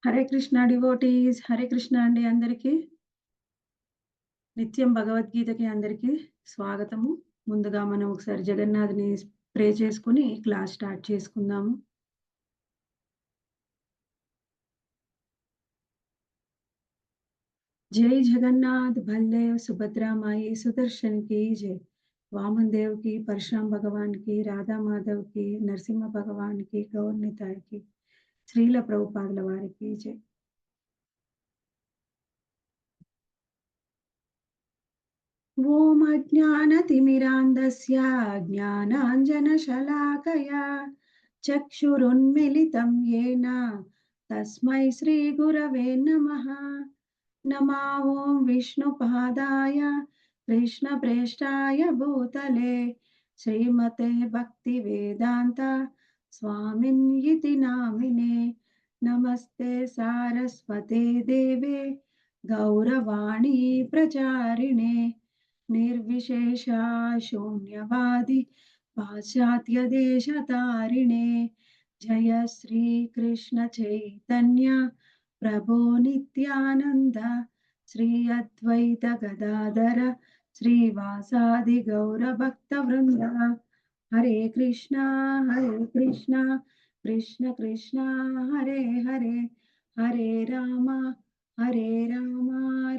Hare Krishna devotees. Hare Krishna అండి అందరికీ. నిత్యం భగవద్గీతకి అందరికీ స్వాగతము. ముందుగా మనం ఒకసారి జగన్నాథ్‌ని ప్రే చేసుకొని క్లాస్ స్టార్ట్ చేసుకుందాము. జై జగన్నాథ్ బల్దేవ్ సుభద్రా మాయి సుదర్శన్ की जय। वामन देव की, परशुराम भगवान की, राधा माधव की, नरसिम्हा भगवान की, गौर निताई की, శ్రీల ప్రభుపాదుల వారికి జై। ఓం అజ్ఞానతిమిరాంధస్య జ్ఞానాంజనశలాకయా చక్షురున్మిళితం యేన తస్మై శ్రీగురవే నమః। నమా ఓం విష్ణుపాదాయ కృష్ణప్రేష్టాయ భూతలే శ్రీమతే భక్తివేదాంత స్వామిన్ ఇతి నామినే। నమస్తే సారస్వతే దేవే గౌరవాణి ప్రచారిణే నిర్విశేష శూన్యవాది పాశ్చాత్యదేశతారిణే। జయ శ్రీ కృష్ణ చైతన్య ప్రభో నిత్యానంద శ్రీ అద్వైత గదాధర శ్రీవాసాది గౌర భక్త వృంద। హరే కృష్ణ కృష్ణ కృష్ణ హరే హరే, హరే రామ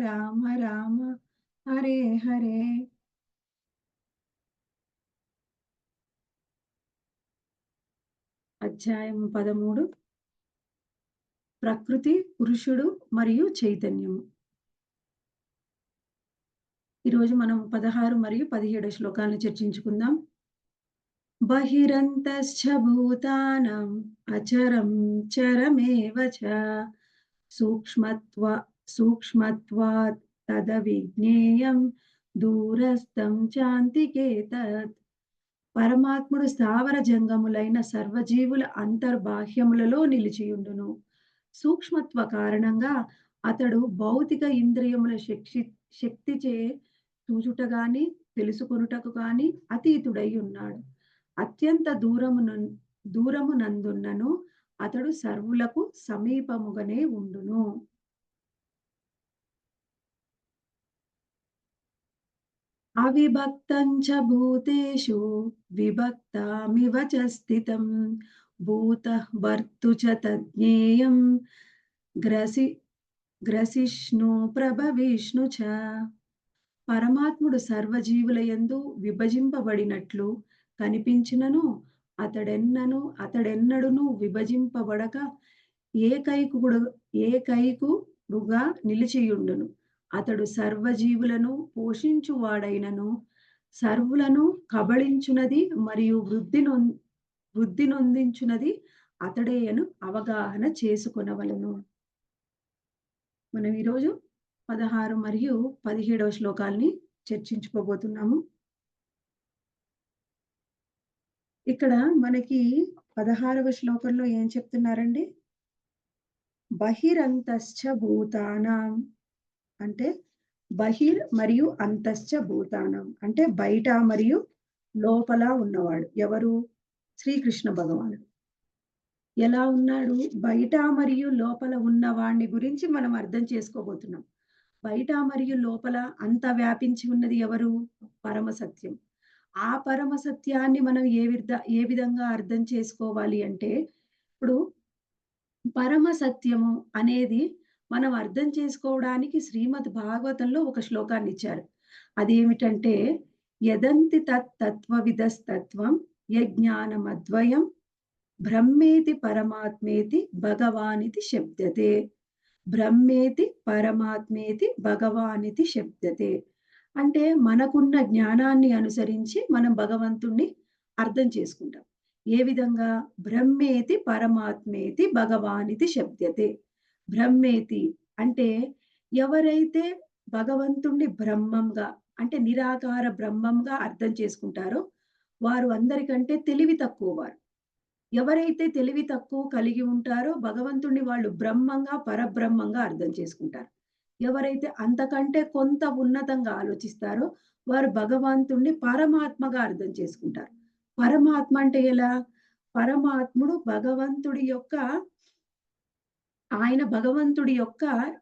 రామ రామ హరే హరే। అధ్యాయం 13 ప్రకృతి, పురుషుడు మరియు చైతన్యము। ఈరోజు మనం 16 మరియు 17 శ్లోకాలను చర్చించుకుందాం। బహిరంతశ్చ భూతానాం అచరం చరమేవ చ సూక్ష్మత్వాత్ తదవిజ్ఞేయం దూరస్థం చాంతికే తత్। పరమాత్ముడు స్థావర జంగములైన సర్వజీవుల అంతర్బాహ్యములలో నిలిచియుండును। సూక్ష్మత్వ కారణంగా అతడు భౌతిక ఇంద్రియముల శక్తిచే చూచుట గాని తెలుసుకొనుటకు గాని అతీతుడై ఉన్నాడు। అత్యంత దూరమునందున్నను అతడు సర్వులకు సమీపముగానే ఉండును। అవిభక్తం చ భూతేషు విభక్తామివ చ స్థితం భూతః భర్తృ చ తజ్ఞేయం గ్రసిష్ణు ప్రభవిష్ణు చ। పరమాత్ముడు సర్వజీవుల యందు విభజింపబడినట్లు కనిపించినను అతడెన్నడును విభజింపబడక ఏకైకుడుగా నిలిచియుండును। అతడు సర్వజీవులను పోషించువాడైనను సర్వులను కబళించునది మరియు వృద్ధి నొందించునది అతడే అని అవగాహన చేసుకొనవలెను। మనం ఈరోజు 16 మరియు 17 శ్లోకాల్ని చర్చించుకోబోతున్నాము। ఇక్కడ మనకి 16వ శ్లోకంలో ఏం చెప్తున్నారండి? బహిరంతశ్చ భూతానాం అంటే బహిర్ మరియు అంతశ్చ భూతానం అంటే బయట మరియు లోపల ఉన్నవాడు ఎవరు? శ్రీకృష్ణ భగవానుడు ఎలా ఉన్నాడు? బయట మరియు లోపల ఉన్నవాణ్ణి గురించి మనం అర్థం చేసుకోబోతున్నాం। బయట మరియు లోపల అంత వ్యాపించి ఉన్నది ఎవరు? పరమ సత్యం। ఆ పరమ సత్యాన్ని మనం ఏ విధంగా అర్థం చేసుకోవాలి అంటే, ఇప్పుడు పరమ సత్యము అనేది మనం అర్థం చేసుకోవడానికి శ్రీమద్ భాగవతంలో ఒక శ్లోకాన్ని ఇచ్చారు। అదేమిటంటే యదంతి తత్వవిదస్తత్వం యజ్ఞానమద్వయం బ్రహ్మేతి పరమాత్మేతి భగవానితి శబ్దతే। బ్రహ్మేతి పరమాత్మేతి భగవానితి శబ్దతే అంటే మనకున్న జ్ఞానాన్ని అనుసరించి మనం భగవంతుణ్ణి అర్థం చేసుకుంటాం। ఏ విధంగా? బ్రహ్మేతి పరమాత్మేతి భగవానితి శబ్దతే। బ్రహ్మేతి అంటే ఎవరైతే భగవంతుణ్ణి బ్రహ్మంగా అంటే నిరాకార బ్రహ్మంగా అర్థం చేసుకుంటారో వారు అందరికంటే తెలివి తక్కువ వారు। ఎవరైతే తెలివి తక్కువ కలిగి ఉంటారో భగవంతుణ్ణి వాళ్ళు బ్రహ్మంగా పరబ్రహ్మంగా అర్థం చేసుకుంటారు। ఎవరైతే అంతకంటే కొంత ఉన్నతంగా ఆలోచిస్తారో వారు భగవంతుణ్ణి పరమాత్మగా అర్థం చేసుకుంటారు। పరమాత్మ అంటే ఎలా? పరమాత్ముడు భగవంతుడి యొక్క ఆయన భగవంతుడి యొక్క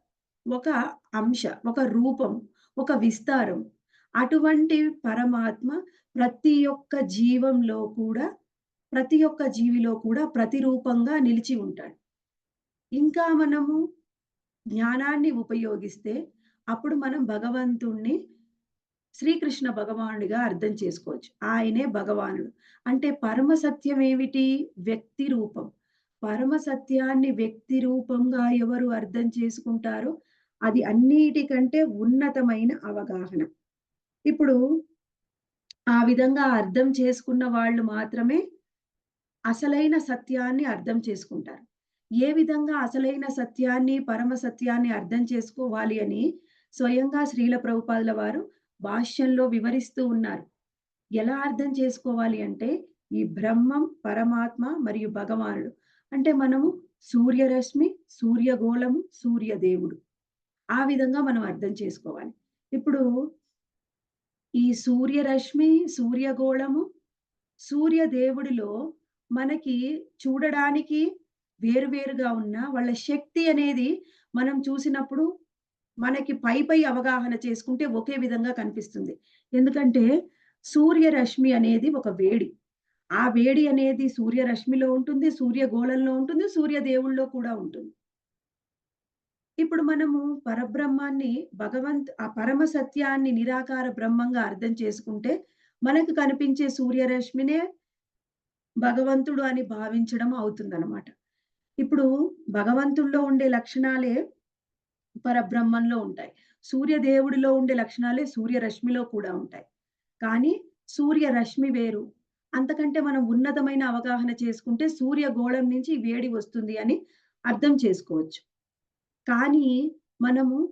ఒక అంశ, ఒక రూపం, ఒక విస్తారం. అటువంటి పరమాత్మ ప్రతి ఒక్క జీవంలో కూడా, ప్రతి ఒక్క జీవిలో కూడా ప్రతిరూపంగా నిలిచి ఉంటాడు. ఇంకా మనము జ్ఞానాన్ని ఉపయోగిస్తే అప్పుడు మనం భగవంతుడిని శ్రీకృష్ణ భగవానుడిగా అర్థం చేసుకోవచ్చు. ఆయనే భగవానుడు. అంటే పరమ సత్యం ఏమిటి? వ్యక్తి రూపం. పరమ సత్యాన్ని వ్యక్తి రూపంగా ఎవరు అర్థం చేసుకుంటారో అది అన్నిటికంటే ఉన్నతమైన అవగాహన. ఇప్పుడు ఆ విధంగా అర్థం చేసుకున్న వాళ్ళు మాత్రమే అసలైన సత్యాన్ని అర్థం చేసుకుంటారు. ఏ విధంగా అసలైన సత్యాన్ని, పరమ సత్యాన్ని అర్థం చేసుకోవాలి అని స్వయంగా శ్రీల ప్రభుపాదుల వారు భాష్యంలో వివరిస్తూ ఉన్నారు. ఎలా అర్థం చేసుకోవాలి అంటే, ఈ బ్రహ్మం, పరమాత్మ మరియు భగవానుడు. అంటే మనము సూర్యరశ్మి, సూర్యగోళము, సూర్యదేవుడు. ఆ విధంగా మనం అర్థం చేసుకోవాలి. ఇప్పుడు ఈ సూర్యరశ్మి, సూర్యగోళము, సూర్యదేవుడిలో మనకి చూడడానికి వేరువేరుగా ఉన్న వాళ్ళ శక్తి అనేది మనం చూసినప్పుడు మనకి పై అవగాహన చేసుకుంటే ఒకే విధంగా కనిపిస్తుంది. ఎందుకంటే సూర్యరశ్మి అనేది ఒక వేడి. ఆ వేడి అనేది సూర్యరశ్మిలో ఉంటుంది, సూర్యగోళంలో ఉంటుంది, సూర్యదేవుల్లో కూడా ఉంటుంది. ఇప్పుడు మనము పరబ్రహ్మాన్ని ఆ పరమ సత్యాన్ని నిరాకార బ్రహ్మంగా అర్థం చేసుకుంటే, మనకు కనిపించే సూర్యరశ్మినే భగవంతుడు అని భావించడం అవుతుందనమాట. ఇప్పుడు భగవంతుల్లో ఉండే లక్షణాలే పరబ్రహ్మంలో ఉంటాయి. సూర్యదేవుడిలో ఉండే లక్షణాలే సూర్యరశ్మిలో కూడా ఉంటాయి. కానీ సూర్యరశ్మి వేరు. అంతకంటే మనం ఉన్నతమైన అవగాహన చేసుకుంటే సూర్యగోళం నుంచి వేడి వస్తుంది అని అర్థం చేసుకోవచ్చు. కానీ మనము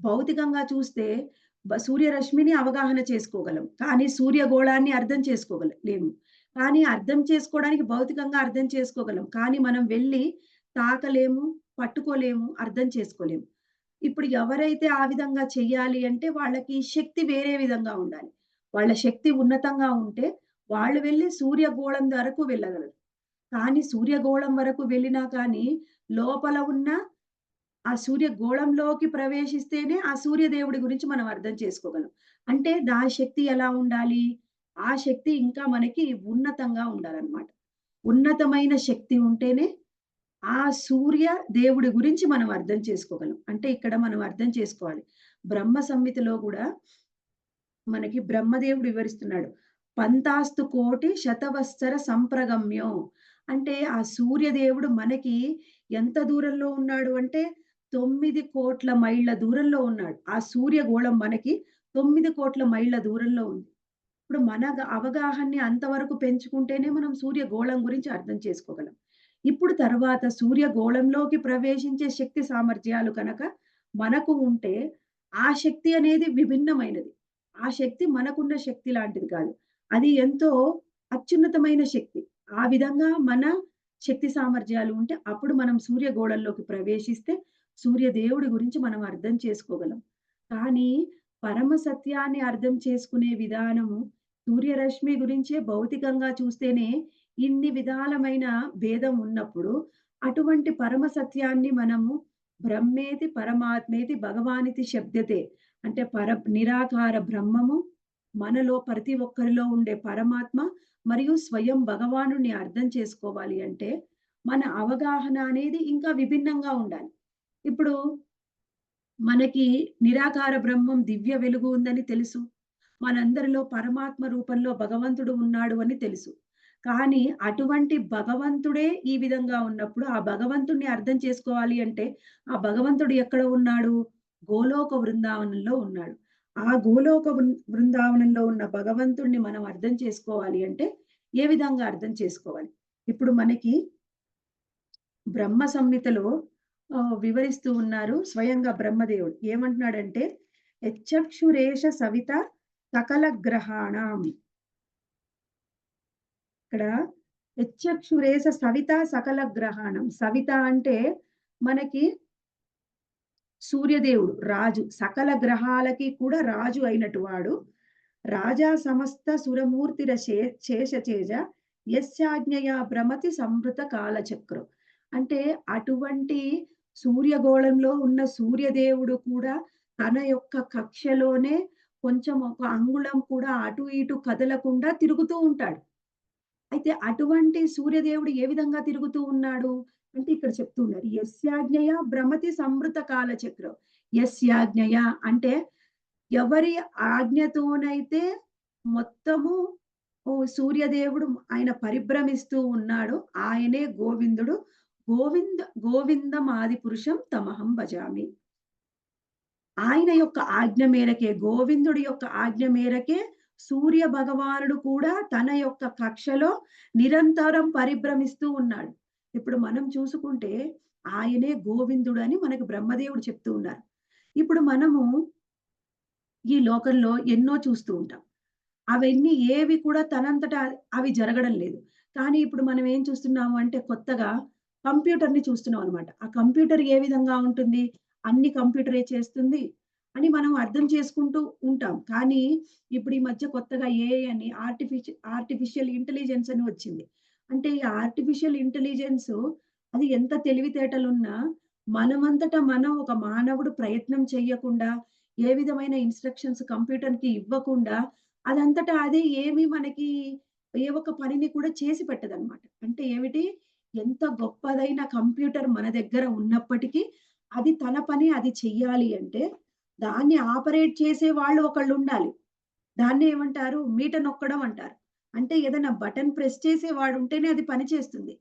భౌతికంగా చూస్తే సూర్యరశ్మిని అవగాహన చేసుకోగలం. కానీ సూర్యగోళాన్ని అర్థం లేము. కానీ అర్థం చేసుకోవడానికి భౌతికంగా అర్థం చేసుకోగలం. కానీ మనం వెళ్లి తాకలేము, పట్టుకోలేము, అర్థం చేసుకోలేము. ఇప్పుడు ఎవరైతే ఆ విధంగా చెయ్యాలి అంటే వాళ్ళకి శక్తి వేరే విధంగా ఉండాలి. వాళ్ళ శక్తి ఉన్నతంగా ఉంటే వాళ్ళు వెళ్లి సూర్యగోళం వరకు వెళ్ళగలరు. కానీ సూర్యగోళం వరకు వెళ్ళినా కానీ లోపల ఉన్న ఆ సూర్యగోళంలోకి ప్రవేశిస్తేనే ఆ సూర్యదేవుడి గురించి మనం అర్థం చేసుకోగలం. అంటే దాని శక్తి ఎలా ఉండాలి? ఆ శక్తి ఇంకా మనకి ఉన్నతంగా ఉండాలన్నమాట. ఉన్నతమైన శక్తి ఉంటేనే ఆ సూర్య దేవుడి గురించి మనం అర్థం చేసుకోగలం. అంటే ఇక్కడ మనం అర్థం చేసుకోవాలి. బ్రహ్మ సంహితలో గూడా మనకి బ్రహ్మదేవుడు వివరిస్తున్నాడు. పంతాస్తు కోటి శతవత్సర సంప్రగమ్యం. అంటే ఆ సూర్యదేవుడు మనకి ఎంత దూరంలో ఉన్నాడు అంటే 9,00,00,000 మైళ్ళ దూరంలో ఉన్నాడు. ఆ సూర్యగోళం మనకి 9,00,00,000 మైళ్ళ దూరంలో ఉంది. ఇప్పుడు మన అవగాహనని అంతవరకు పెంచుకుంటేనే మనం సూర్యగోళం గురించి అర్థం చేసుకోగలం. ఇప్పుడు తర్వాత సూర్యగోళంలోకి ప్రవేశించే శక్తి సామర్థ్యాలు కనుక మనకు ఉంటే, ఆ శక్తి అనేది విభిన్నమైనది. ఆ శక్తి మనకున్న శక్తి లాంటిది కాదు. అది ఎంతో అత్యున్నతమైన శక్తి. ఆ విధంగా మన శక్తి సామర్థ్యాలు ఉంటే అప్పుడు మనం సూర్యగోళంలోకి ప్రవేశిస్తే సూర్యదేవుడి గురించి మనం అర్థం చేసుకోగలం. కానీ పరమ సత్యాన్ని అర్థం చేసుకునే విధానము సూర్యరశ్మి గురించే భౌతికంగా చూస్తేనే ఇన్ని విధాలమైన భేదం ఉన్నప్పుడు, అటువంటి పరమ సత్యాన్ని మనము బ్రహ్మేతి పరమాత్మేతి భగవానితి శబ్దతే. అంటే నిరాకార బ్రహ్మము, మనలో ప్రతి ఒక్కరిలో ఉండే పరమాత్మ మరియు స్వయం భగవానుడిని అర్థం చేసుకోవాలి అంటే, మన అవగాహన అనేది ఇంకా విభిన్నంగా ఉండాలి. ఇప్పుడు మనకి నిరాకార బ్రహ్మం దివ్య వెలుగు ఉందని తెలుసు. మనందరిలో పరమాత్మ రూపంలో భగవంతుడు ఉన్నాడు అని తెలుసు. కానీ అటువంటి భగవంతుడే ఈ విధంగా ఉన్నప్పుడు, ఆ భగవంతుడిని అర్థం చేసుకోవాలి అంటే, ఆ భగవంతుడు ఎక్కడ ఉన్నాడు? గోలోక వృందావనంలో ఉన్నాడు. ఆ గోలోక బృందావనంలో ఉన్న భగవంతుడిని మనం అర్థం చేసుకోవాలి అంటే, ఏ విధంగా అర్థం చేసుకోవాలి? ఇప్పుడు మనకి బ్రహ్మ సంహితలో వివరిస్తూ ఉన్నారు స్వయంగా బ్రహ్మదేవుడు. ఏమంటున్నాడంటే, "యచ్చక్షురేష సవిత సకల గ్రహాణం." ఇక్కడ యచ్చక్షురేష సవిత సకల గ్రహాణం. సవిత అంటే మనకి సూర్యదేవుడు రాజు. సకల గ్రహాలకి కూడా రాజు అయినటు వాడు. రాజా సమస్త సురమూర్తిర శేషచేజ యస్యాజ్ఞయా భ్రమతి సంవృత కాలచక్రం. అంటే అటువంటి సూర్యగోళంలో ఉన్న సూర్యదేవుడు కూడా తన యొక్క కక్షలోనే కొంచెం ఒక అంగుళం కూడా అటు ఇటు కదలకుండా తిరుగుతూ ఉంటాడు. అయితే అటువంటి సూర్యదేవుడు ఏ విధంగా తిరుగుతూ ఉన్నాడు? అంటే ఇక్కడ చెప్తూ ఉన్నారు. యస్యాజ్ఞయ భ్రమతి సంవృత కాలచక్రం. యస్యాజ్ఞయ అంటే ఎవరి ఆజ్ఞతోనైతే మొత్తము సూర్యదేవుడు ఆయన పరిభ్రమిస్తూ ఉన్నాడో ఆయనే గోవిందుడు. గోవిందం ఆదిపురుషం తమహం భజామి. ఆయన యొక్క ఆజ్ఞ మేరకే, గోవిందుడి యొక్క ఆజ్ఞ మేరకే సూర్య భగవానుడు కూడా తన యొక్క కక్షలో నిరంతరం పరిభ్రమిస్తూ ఉన్నాడు. ఇప్పుడు మనం చూసుకుంటే ఆయనే గోవిందుడని మనకు బ్రహ్మదేవుడు చెప్తూ ఉన్నారు. ఇప్పుడు మనము ఈ లోకంలో ఎన్నో చూస్తూ ఉంటాం. అవన్నీ ఏవి కూడా తనంతట అవి జరగడం లేదు. కానీ ఇప్పుడు మనం ఏం చూస్తున్నాము అంటే కొత్తగా కంప్యూటర్‌ని చూస్తున్నాం అన్నమాట. ఆ కంప్యూటర్ ఏ విధంగా ఉంటుంది? అన్ని కంప్యూటరే చేస్తుంది అని మనం అర్థం చేసుకుంటూ ఉంటాం. కానీ ఇప్పుడు ఈ మధ్య కొత్తగా ఏఐ అని ఆర్టిఫిషియల్ ఇంటెలిజెన్స్ అని వచ్చింది. అంటే ఈ ఆర్టిఫిషియల్ ఇంటెలిజెన్సు అది ఎంత తెలివితేటలున్నా మనమంతట మనం ఒక మానవుడు ప్రయత్నం చెయ్యకుండా, ఏ విధమైన ఇన్‌స్ట్రక్షన్స్ కంప్యూటర్‌కి ఇవ్వకుండా అదంతటా అదే ఏమి మనకి ఏ ఒక్క పనిని కూడా చేసి పెట్టదనమాట. అంటే ఏమిటి? ఎంత గొప్పదైన కంప్యూటర్ మన దగ్గర ఉన్నప్పటికీ, అది తన పని అది చెయ్యాలి అంటే, దాన్ని ఆపరేట్ చేసే వాళ్ళు ఒకళ్ళుండాలి. దాన్నే ఏమంటారు? మీట నొక్కడం అంటారు. అంటే ఏదైనా బటన్ ప్రెస్ చేసేవాడుంటేనే అది పని చేస్తుంది.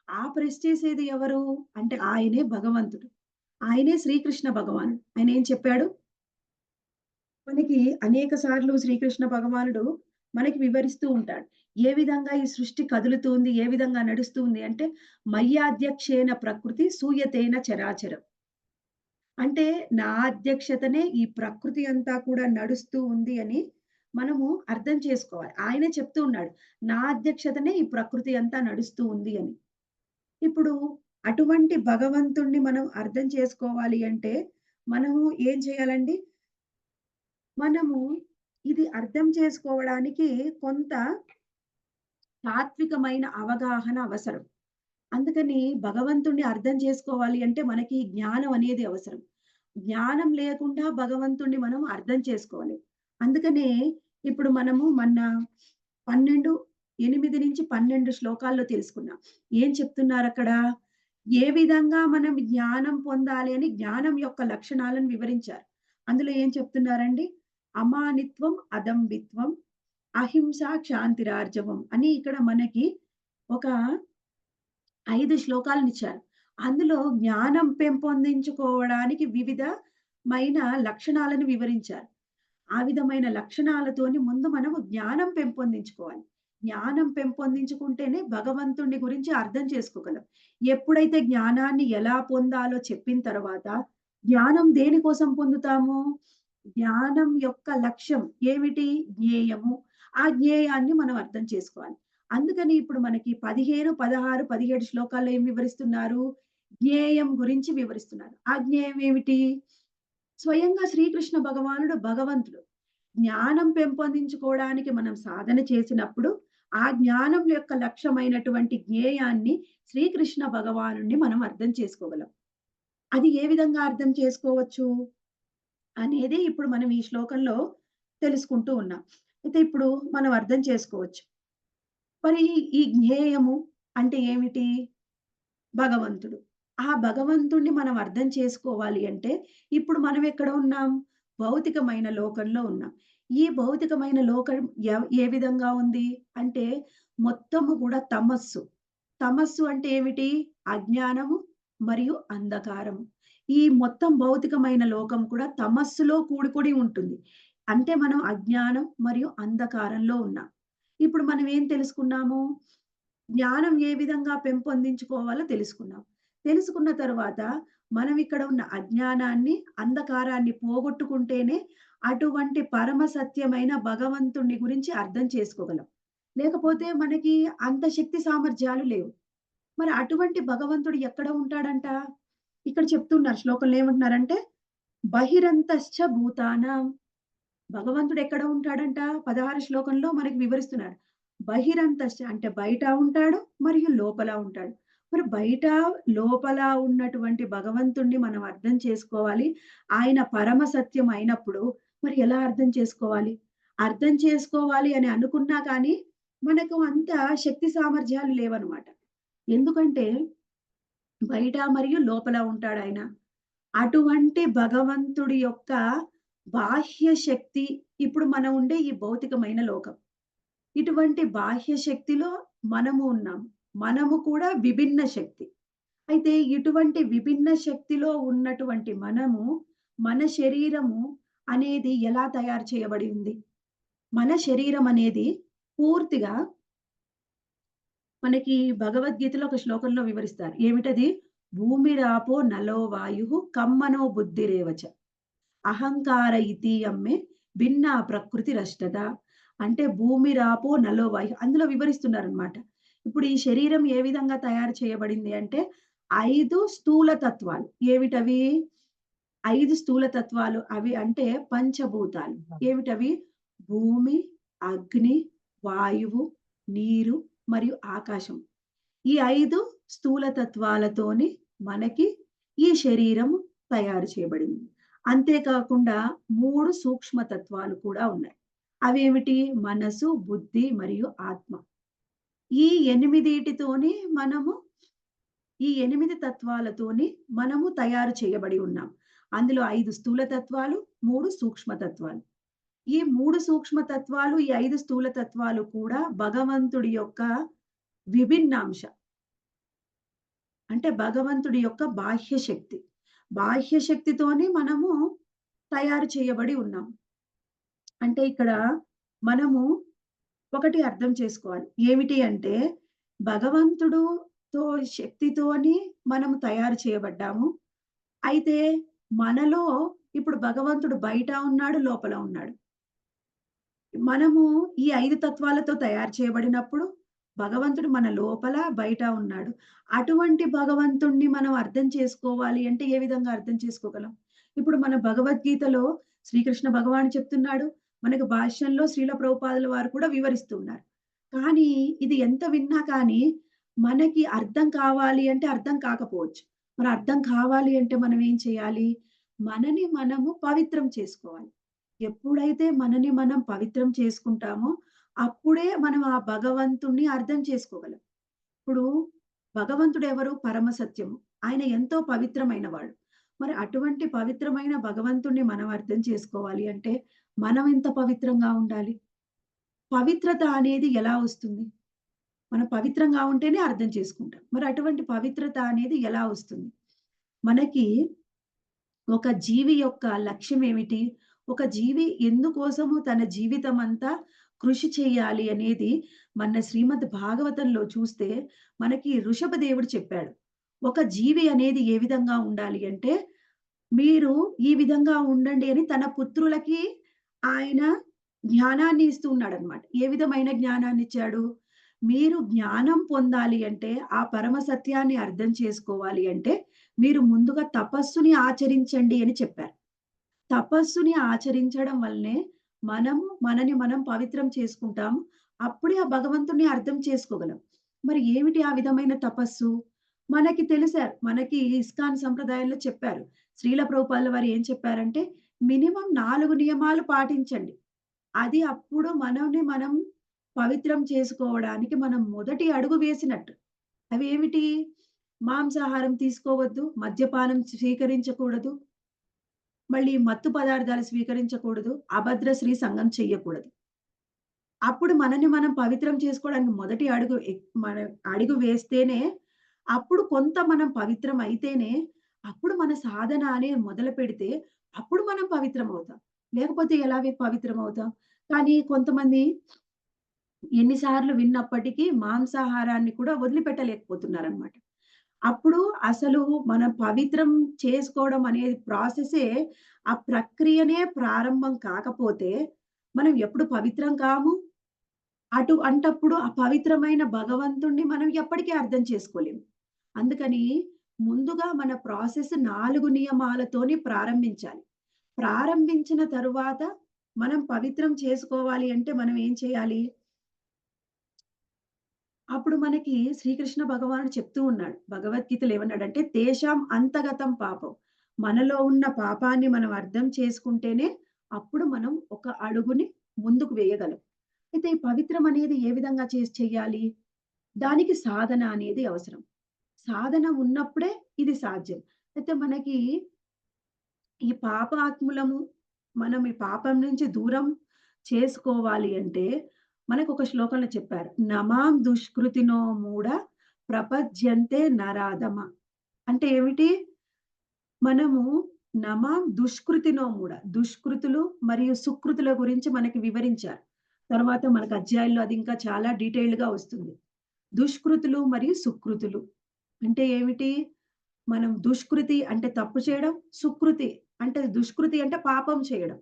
ఆ ప్రెస్ చేసేది ఎవరు? అంటే ఆయనే భగవంతుడు. ఆయనే శ్రీకృష్ణ భగవానుడు. ఆయనేం చెప్పాడు? మనకి అనేక సార్లు శ్రీకృష్ణ భగవానుడు మనకి వివరిస్తూ ఉంటాడు. ఏ విధంగా ఈ సృష్టి కదులుతుంది, ఏ విధంగా నడుస్తుంది అంటే, మయ్యాధ్యక్షేన ప్రకృతి సూయతేన చరాచరం. అంటే నా అధ్యక్షతనే ఈ ప్రకృతి అంతా కూడా నడుస్తూ ఉంది అని మనము అర్థం చేసుకోవాలి. ఆయనే చెప్తూ ఉన్నాడు. నా అధ్యక్షతనే ఈ ప్రకృతి అంతా నడుస్తూ ఉంది అని. ఇప్పుడు అటువంటి భగవంతుడిని మనం అర్థం చేసుకోవాలి అంటే, మనము ఏం చేయాలండి? మనము ఇది అర్థం చేసుకోవడానికి కొంత తాత్వికమైన అవగాహన అవసరం. అందుకని భగవంతుడిని అర్థం చేసుకోవాలి అంటే మనకి జ్ఞానం అనేది అవసరం. జ్ఞానం లేకుండా భగవంతుడిని మనం అర్థం చేసుకోలేం. అందుకనే ఇప్పుడు మనము మొన్న 12 8-12 శ్లోకాల్లో తెలుసుకున్నాం. ఏం చెప్తున్నారక్కడ? ఏ విధంగా మనం జ్ఞానం పొందాలి అని జ్ఞానం యొక్క లక్షణాలను వివరించారు. అందులో ఏం చెప్తున్నారండి? అమానిత్వం, అదంబిత్వం, అహింస, క్షాంతిరార్జవం అని ఇక్కడ మనకి ఒక 5 శ్లోకాలనిచ్చారు. అందులో జ్ఞానం పెంపొందించుకోవడానికి వివిధమైన లక్షణాలను వివరించారు. ఆ విధమైన లక్షణాలతోని ముందు మనము జ్ఞానం పెంపొందించుకోవాలి. జ్ఞానం పెంపొందించుకుంటేనే భగవంతుడిని గురించి అర్థం చేసుకోగలం. ఎప్పుడైతే జ్ఞానాన్ని ఎలా పొందాలో చెప్పిన తర్వాత, జ్ఞానం దేనికోసం పొందుతాము? జ్ఞానం యొక్క లక్ష్యం ఏమిటి? జ్ఞేయము. ఆ జ్ఞేయాన్ని మనం అర్థం చేసుకోవాలి. అందుకని ఇప్పుడు మనకి 15, 16, 17 శ్లోకాల్లో ఏం వివరిస్తున్నారు? జ్ఞేయం గురించి వివరిస్తున్నారు. ఆ జ్ఞేయం ఏమిటి? స్వయంగా శ్రీకృష్ణ భగవానుడు భగవంతుడు. జ్ఞానం పెంపొందించుకోవడానికి మనం సాధన చేసినప్పుడు, ఆ జ్ఞానం యొక్క లక్ష్యమైనటువంటి జ్ఞేయాన్ని శ్రీకృష్ణ భగవానుడిని మనం అర్థం చేసుకోగలం. అది ఏ విధంగా అర్థం చేసుకోవచ్చు? అనేది ఇప్పుడు మనం ఈ శ్లోకంలో తెలుసుకుంటూ ఉన్నాం. అయితే ఇప్పుడు మనం అర్థం చేసుకోవచ్చు. మరి ఈ జ్ఞేయము అంటే ఏమిటి? భగవంతుడు. ఆ భగవంతుడిని మనం అర్థం చేసుకోవాలి అంటే, ఇప్పుడు మనం ఎక్కడ ఉన్నాం? భౌతికమైన లోకంలో ఉన్నాం. ఈ భౌతికమైన లోకం ఏ విధంగా ఉంది? అంటే మొత్తము కూడా తమస్సు. తమస్సు అంటే ఏమిటి? అజ్ఞానము మరియు అంధకారము. ఈ మొత్తం భౌతికమైన లోకం కూడా తమస్సులో కూడుకొని ఉంటుంది. అంటే మనం అజ్ఞానం మరియు అంధకారంలో ఉన్నాం. ఇప్పుడు మనం ఏం తెలుసుకున్నాము? జ్ఞానం ఏ విధంగా పెంపొందించుకోవాలో తెలుసుకున్నాం. తెలుసుకున్న తరువాత మనం ఇక్కడ ఉన్న అజ్ఞానాన్ని, అంధకారాన్ని పోగొట్టుకుంటేనే అటువంటి పరమ సత్యమైన భగవంతుడిని గురించి అర్థం చేసుకోగలం. లేకపోతే మనకి అంత శక్తి సామర్థ్యాలు లేవు. మరి అటువంటి భగవంతుడు ఎక్కడ ఉంటాడంట? ఇక్కడ చెప్తున్నారు శ్లోకంలో ఏమంటున్నారంటే, బహిరంతశ్చ భూతానాం భగవంతుడు ఎక్కడ ఉంటాడంట? 16 శ్లోకంలో మనకి వివరిస్తున్నాడు. బహిరంతశ్చ అంటే బయట ఉంటాడు మరియు లోపల ఉంటాడు. మరి బయట, లోపల ఉన్నటువంటి భగవంతుడిని మనం అర్థం చేసుకోవాలి. ఆయన పరమ సత్యం అయినప్పుడు మరి ఎలా అర్థం చేసుకోవాలి? అర్థం చేసుకోవాలి అని అనుకున్నా కానీ, మనకు అంత శక్తి సామర్థ్యాలు లేవనమాట. ఎందుకంటే బయట మరియు లోపల ఉంటాడాయన. అటువంటి భగవంతుడి యొక్క బాహ్య శక్తి ఇప్పుడు మనం ఉండే ఈ భౌతికమైన లోకం. ఇటువంటి బాహ్య శక్తిలో మనము ఉన్నాం. మనము కూడా విభిన్న శక్తి. అయితే ఇటువంటి విభిన్న శక్తిలో ఉన్నటువంటి మనము, మన శరీరము అనేది ఎలా తయారు చేయబడి ఉంది? మన శరీరం అనేది పూర్తిగా మనకి భగవద్గీతలో ఒక శ్లోకంలో వివరిస్తారు. ఏమిటది? భూమిరాపో నలో వాయుః కమ్మనో బుద్ధిరేవచ. అహంకార ఇతీయమ్మే భిన్నా ప్రకృతిరష్టద. అంటే భూమి, రాపో, నలో వాయుః అందులో వివరిస్తున్నారనమాట. ఇప్పుడు ఈ శరీరం ఏ విధంగా తయారు చేయబడింది అంటే 5 స్థూల తత్వాలు. ఏమిటవి? 5 స్థూల తత్వాలు. అవి అంటే పంచభూతాలు. ఏమిటవి? భూమి, అగ్ని, వాయువు, నీరు మరియు ఆకాశం. ఈ 5 స్థూల తత్వాలతోని మనకి ఈ శరీరం తయారు చేయబడింది. అంతేకాకుండా 3 సూక్ష్మ తత్వాలు కూడా ఉన్నాయి. అవేమిటి? మనసు, బుద్ధి మరియు ఆత్మ. ఈ 8 మనము ఈ 8 తత్వాలతోని మనము తయారు చేయబడి ఉన్నాం. అందులో 5 స్థూల తత్వాలు, 3 సూక్ష్మ తత్వాలు. ఈ 3 సూక్ష్మ తత్వాలు, ఈ 5 స్థూల తత్వాలు కూడా భగవంతుడి యొక్క విభిన్నాంశ. అంటే భగవంతుడి యొక్క బాహ్య శక్తి. బాహ్య శక్తితోని మనము తయారు చేయబడి ఉన్నాం. అంటే ఇక్కడ మనము ఒకటి అర్థం చేసుకోవాలి. ఏమిటి అంటే భగవంతుడుతో శక్తితోని మనము తయారు చేయబడ్డాము. అయితే మనలో ఇప్పుడు భగవంతుడు బయట ఉన్నాడు, లోపల ఉన్నాడు. మనము ఈ 5 తత్వాలతో తయారు చేయబడినప్పుడు, భగవంతుడు మన లోపల, బయట ఉన్నాడు. అటువంటి భగవంతుడిని మనం అర్థం చేసుకోవాలి అంటే ఏ విధంగా అర్థం చేసుకోగలం? ఇప్పుడు మన భగవద్గీతలో శ్రీకృష్ణ భగవానుడు చెప్తున్నాడు. మనకు భాష్యంలో శ్రీల ప్రభుపాదుల వారు కూడా వివరిస్తున్నారు. కానీ ఇది ఎంత విన్నా కానీ మనకి అర్థం కావాలి అంటే అర్థం కాకపోవచ్చు. మరి అర్థం కావాలి అంటే మనం ఏం చేయాలి? మనని మనము పవిత్రం చేసుకోవాలి. ఎప్పుడైతే మనని మనం పవిత్రం చేసుకుంటామో, అప్పుడే మనం ఆ భగవంతుడిని అర్థం చేసుకోగలం. ఇప్పుడు భగవంతుడెవరు? పరమ సత్యము. ఆయన ఎంతో పవిత్రమైన వాడు. మరి అటువంటి పవిత్రమైన భగవంతుడిని మనం అర్థం చేసుకోవాలి అంటే, మనం ఎంత పవిత్రంగా ఉండాలి? పవిత్రత అనేది ఎలా వస్తుంది? మనం పవిత్రంగా ఉంటేనే అర్థం చేసుకుంటాం. మరి అటువంటి పవిత్రత అనేది ఎలా వస్తుంది? మనకి ఒక జీవి యొక్క లక్ష్యం ఏమిటి? ఒక జీవి ఎందుకోసము తన జీవితమంతా కృషి చేయాలి అనేది మన శ్రీమద్ భాగవతంలో చూస్తే మనకి వృషభదేవుడు చెప్పాడు. ఒక జీవి అనేది ఏ విధంగా ఉండాలి అంటే, మీరు ఈ విధంగా ఉండండి అని తన పుత్రులకి ఆయన జ్ఞానాన్ని ఇస్తూ ఉన్నాడనమాట. ఏ విధమైన జ్ఞానాన్నిచ్చాడు? మీరు జ్ఞానం పొందాలి అంటే, ఆ పరమ సత్యాన్ని అర్థం చేసుకోవాలి అంటే, మీరు ముందుగా తపస్సుని ఆచరించండి అని చెప్పారు. తపస్సుని ఆచరించడం వల్లనే మనని మనం పవిత్రం చేసుకుంటాము. అప్పుడే ఆ భగవంతుడిని అర్థం చేసుకోగలం. మరి ఏమిటి ఆ విధమైన తపస్సు? మనకి తెలిసారు. మనకి ఇస్కాన్ సంప్రదాయంలో చెప్పారు. శ్రీల ప్రభుపాదుల వారు ఏం చెప్పారంటే, మినిమమ్ 4 నియమాలు పాటించండి. అది అప్పుడు మనల్ని మనం పవిత్రం చేసుకోవడానికి మనం మొదటి అడుగు వేసినట్టు. అవేమిటి? మాంసాహారం తీసుకోవద్దు, మద్యపానం స్వీకరించకూడదు, మళ్ళీ మత్తు పదార్థాలు స్వీకరించకూడదు, అభద్ర స్త్రీ సంగం చెయ్యకూడదు. అప్పుడు మనని మనం పవిత్రం చేసుకోవడానికి మొదటి అడుగు మన అడుగు వేస్తేనే, అప్పుడు కొంత మనం పవిత్రం అయితేనే, అప్పుడు మన సాధన అనేది మొదలుపెడితే, అప్పుడు మనం పవిత్రమవుతాం. లేకపోతే ఎలా పవిత్రమవుతాం? కానీ కొంతమంది ఎన్ని సార్లు విన్నప్పటికీ మాంసాహారాన్ని కూడా వదిలిపెట్టలేకపోతున్నారనమాట. అప్పుడు అసలు మనం పవిత్రం చేసుకోవడం అనేది ప్రాసెసే ఆ ప్రక్రియనే ప్రారంభం కాకపోతే, మనం ఎప్పుడు పవిత్రం కాము. అంటప్పుడు ఆ పవిత్రమైన భగవంతుడిని మనం ఎప్పటికీ అర్థం చేసుకోలేము. అందుకని ముందుగా మన ప్రాసెస్ 4 నియమాలతోని ప్రారంభించాలి. ప్రారంభించిన తరువాత మనం పవిత్రం చేసుకోవాలి అంటే మనం ఏం చేయాలి? అప్పుడు మనకి శ్రీకృష్ణ భగవానుడు చెప్తూ ఉన్నాడు. భగవద్గీతలో ఏమన్నాడంటే, "తేషాం అంతగతం పాపం." మనలో ఉన్న పాపాన్ని మనం అర్థం చేసుకుంటేనే, అప్పుడు మనం ఒక అడుగుని ముందుకు వేయగలం. అయితే ఈ పవిత్రం అనేది ఏ విధంగా చెయ్యాలి? దానికి సాధన అనేది అవసరం. సాధన ఉన్నప్పుడే ఇది సాధ్యం. అయితే మనకి ఈ పాపాత్ములము మనం ఈ పాపం నుంచి దూరం చేసుకోవాలి అంటే, మనకొక శ్లోకంలో చెప్పారు. నమాం దుష్కృతినో మూఢ ప్రపద్యంతే నరాధమ. అంటే ఏమిటి? మనము నమాం దుష్కృతినో మూఢ. దుష్కృతులు మరియు సుకృతుల గురించి మనకి వివరించారు. తర్వాత మనకు అధ్యాయంలో అది ఇంకా చాలా డీటెయిల్డ్‌గా వస్తుంది. దుష్కృతులు మరియు సుకృతులు. అంటే ఏమిటి? మనం దుష్కృతి అంటే తప్పు చేయడం. సుకృతి అంటే దుష్కృతి అంటే పాపం చేయడం.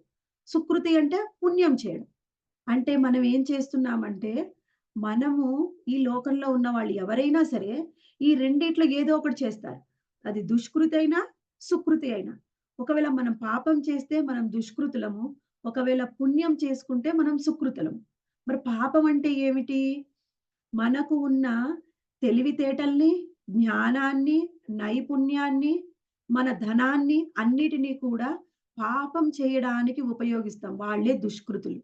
సుకృతి అంటే పుణ్యం చేయడం. అంటే మనం ఏం చేస్తున్నామంటే, మనము ఈ లోకంలో ఉన్నవాళ్ళు ఎవరైనా సరే, ఈ రెండిట్లో ఏదో ఒకటి చేస్తారు. అది దుష్కృతి అయినా, సుకృతి అయినా. ఒకవేళ మనం పాపం చేస్తే మనం దుష్కృతులము. ఒకవేళ పుణ్యం చేసుకుంటే మనం సుకృతులము. మరి పాపం అంటే ఏమిటి? మనకు ఉన్న తెలివితేటల్ని, జ్ఞానాన్ని, నైపుణ్యాన్ని, మన ధనాన్ని అన్నిటిని కూడా పాపం చేయడానికి ఉపయోగిస్తాం. వాళ్ళే దుష్కృతులు.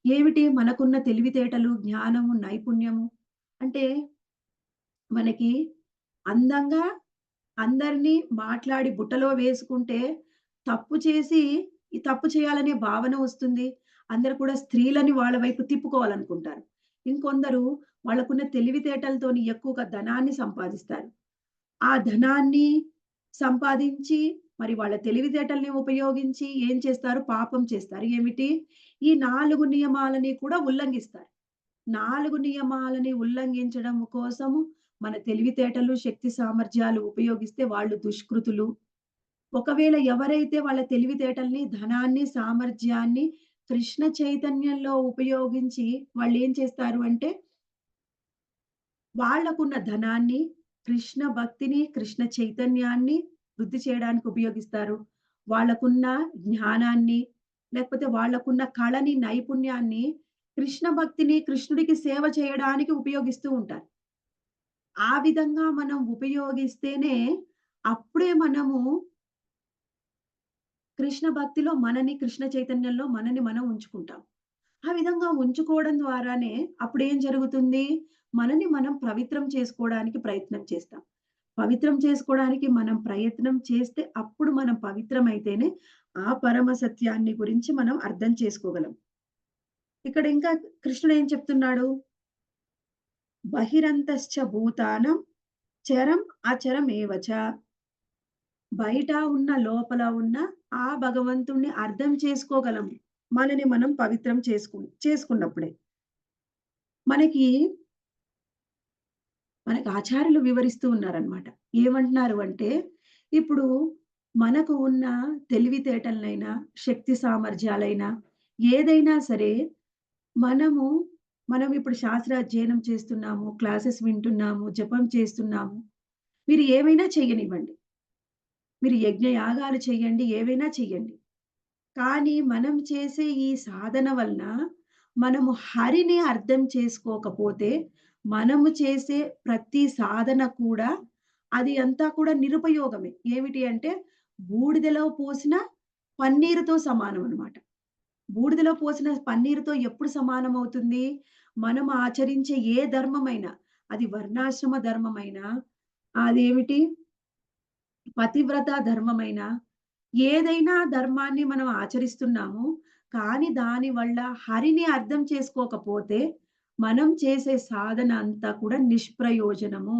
ఏమిటి మనకున్న తెలివితేటలు, జ్ఞానము, నైపుణ్యము అంటే మనకి అందంగా అందరిని మాట్లాడి బుట్టలో వేసుకుంటే తప్పు చేసి ఈ తప్పు చేయాలనే భావన వస్తుంది. అందరూ కూడా స్త్రీలని వాళ్ళ వైపు తిప్పుకోవాలనుకుంటారు. ఇంకొందరు వాళ్ళకున్న తెలివితేటలతోని ఎక్కువగా ధనాన్ని సంపాదిస్తారు. ఆ ధనాన్ని సంపాదించి మరి వాళ్ళ తెలివితేటల్ని ఉపయోగించి ఏం చేస్తారు? పాపం చేస్తారు. ఏమిటి? ఈ 4 నియమాలని కూడా ఉల్లంఘిస్తారు. 4 నియమాలని ఉల్లంఘించడం కోసము మన తెలివితేటలు, శక్తి సామర్థ్యాలు ఉపయోగిస్తే వాళ్ళు దుష్కృతులు. ఒకవేళ ఎవరైతే వాళ్ళ తెలివితేటల్ని, ధనాన్ని, సామర్థ్యాన్ని కృష్ణ చైతన్యంలో ఉపయోగించి వాళ్ళేం చేస్తారు అంటే, వాళ్ళకున్న ధనాన్ని, కృష్ణ భక్తిని, కృష్ణ చైతన్యాన్ని వృద్ధి చేయడానికి ఉపయోగిస్తారు. వాళ్ళకున్న జ్ఞానాన్ని, లేకపోతే వాళ్ళకున్న కళని, నైపుణ్యాన్ని కృష్ణ భక్తిని, కృష్ణుడికి సేవ చేయడానికి ఉపయోగిస్తూ ఉంటారు. ఆ విధంగా మనం ఉపయోగిస్తేనే అప్పుడే మనము కృష్ణ భక్తిలో మనని, కృష్ణ చైతన్యంలో మనని మనం ఉంచుకుంటాం. ఆ విధంగా ఉంచుకోవడం ద్వారానే అప్పుడేం జరుగుతుంది? మనని మనం పవిత్రం చేసుకోవడానికి ప్రయత్నం చేస్తాం. పవిత్రం చేసుకోవడానికి మనం ప్రయత్నం చేస్తే అప్పుడు మనం పవిత్రమైతేనే ఆ పరమ సత్యాన్ని గురించి మనం అర్థం చేసుకోగలం. ఇక్కడ ఇంకా కృష్ణుడు ఏం చెప్తున్నాడు? బహిరంతశ్చ భూతానం చరం అచరమేవ చ. బయట ఉన్న, లోపల ఉన్న ఆ భగవంతుడిని అర్థం చేసుకోగలం. మనని మనం పవిత్రం చేసుకున్నప్పుడే. మనకి, మనకి ఆచార్యులు వివరిస్తూ ఉన్నారనమాట. ఏమంటున్నారు అంటే, ఇప్పుడు మనకు ఉన్న తెలివితేటలనైనా, శక్తి సామర్థ్యాలైనా, ఏదైనా సరే మనము మనం ఇప్పుడు శాస్త్రాధ్యయనం చేస్తున్నాము, క్లాసెస్ వింటున్నాము, జపం చేస్తున్నాము. మీరు ఏమైనా చెయ్యనివ్వండి. మీరు యజ్ఞయాగాలు చెయ్యండి, ఏవైనా చెయ్యండి. కానీ మనం చేసే ఈ సాధన వలన మనము హరిని అర్థం చేసుకోకపోతే, మనము చేసే ప్రతి సాధన కూడా అది అంతా కూడా నిరుపయోగమే. ఏమిటి అంటే బూడిదలో పోసిన పన్నీరుతో సమానం అన్నమాట. బూడిదలో పోసిన పన్నీరుతో ఎప్పుడు సమానమవుతుంది? మనం ఆచరించే ఏ ధర్మమైనా, అది వర్ణాశ్రమ ధర్మమైనా, అదేమిటి పతివ్రత ధర్మమైనా, ఏదైనా ధర్మాన్ని మనం ఆచరిస్తున్నాము. కానీ దాని వల్ల హరిని అర్థం చేసుకోకపోతే, మనం చేసే సాధన అంతా కూడా నిష్ప్రయోజనము.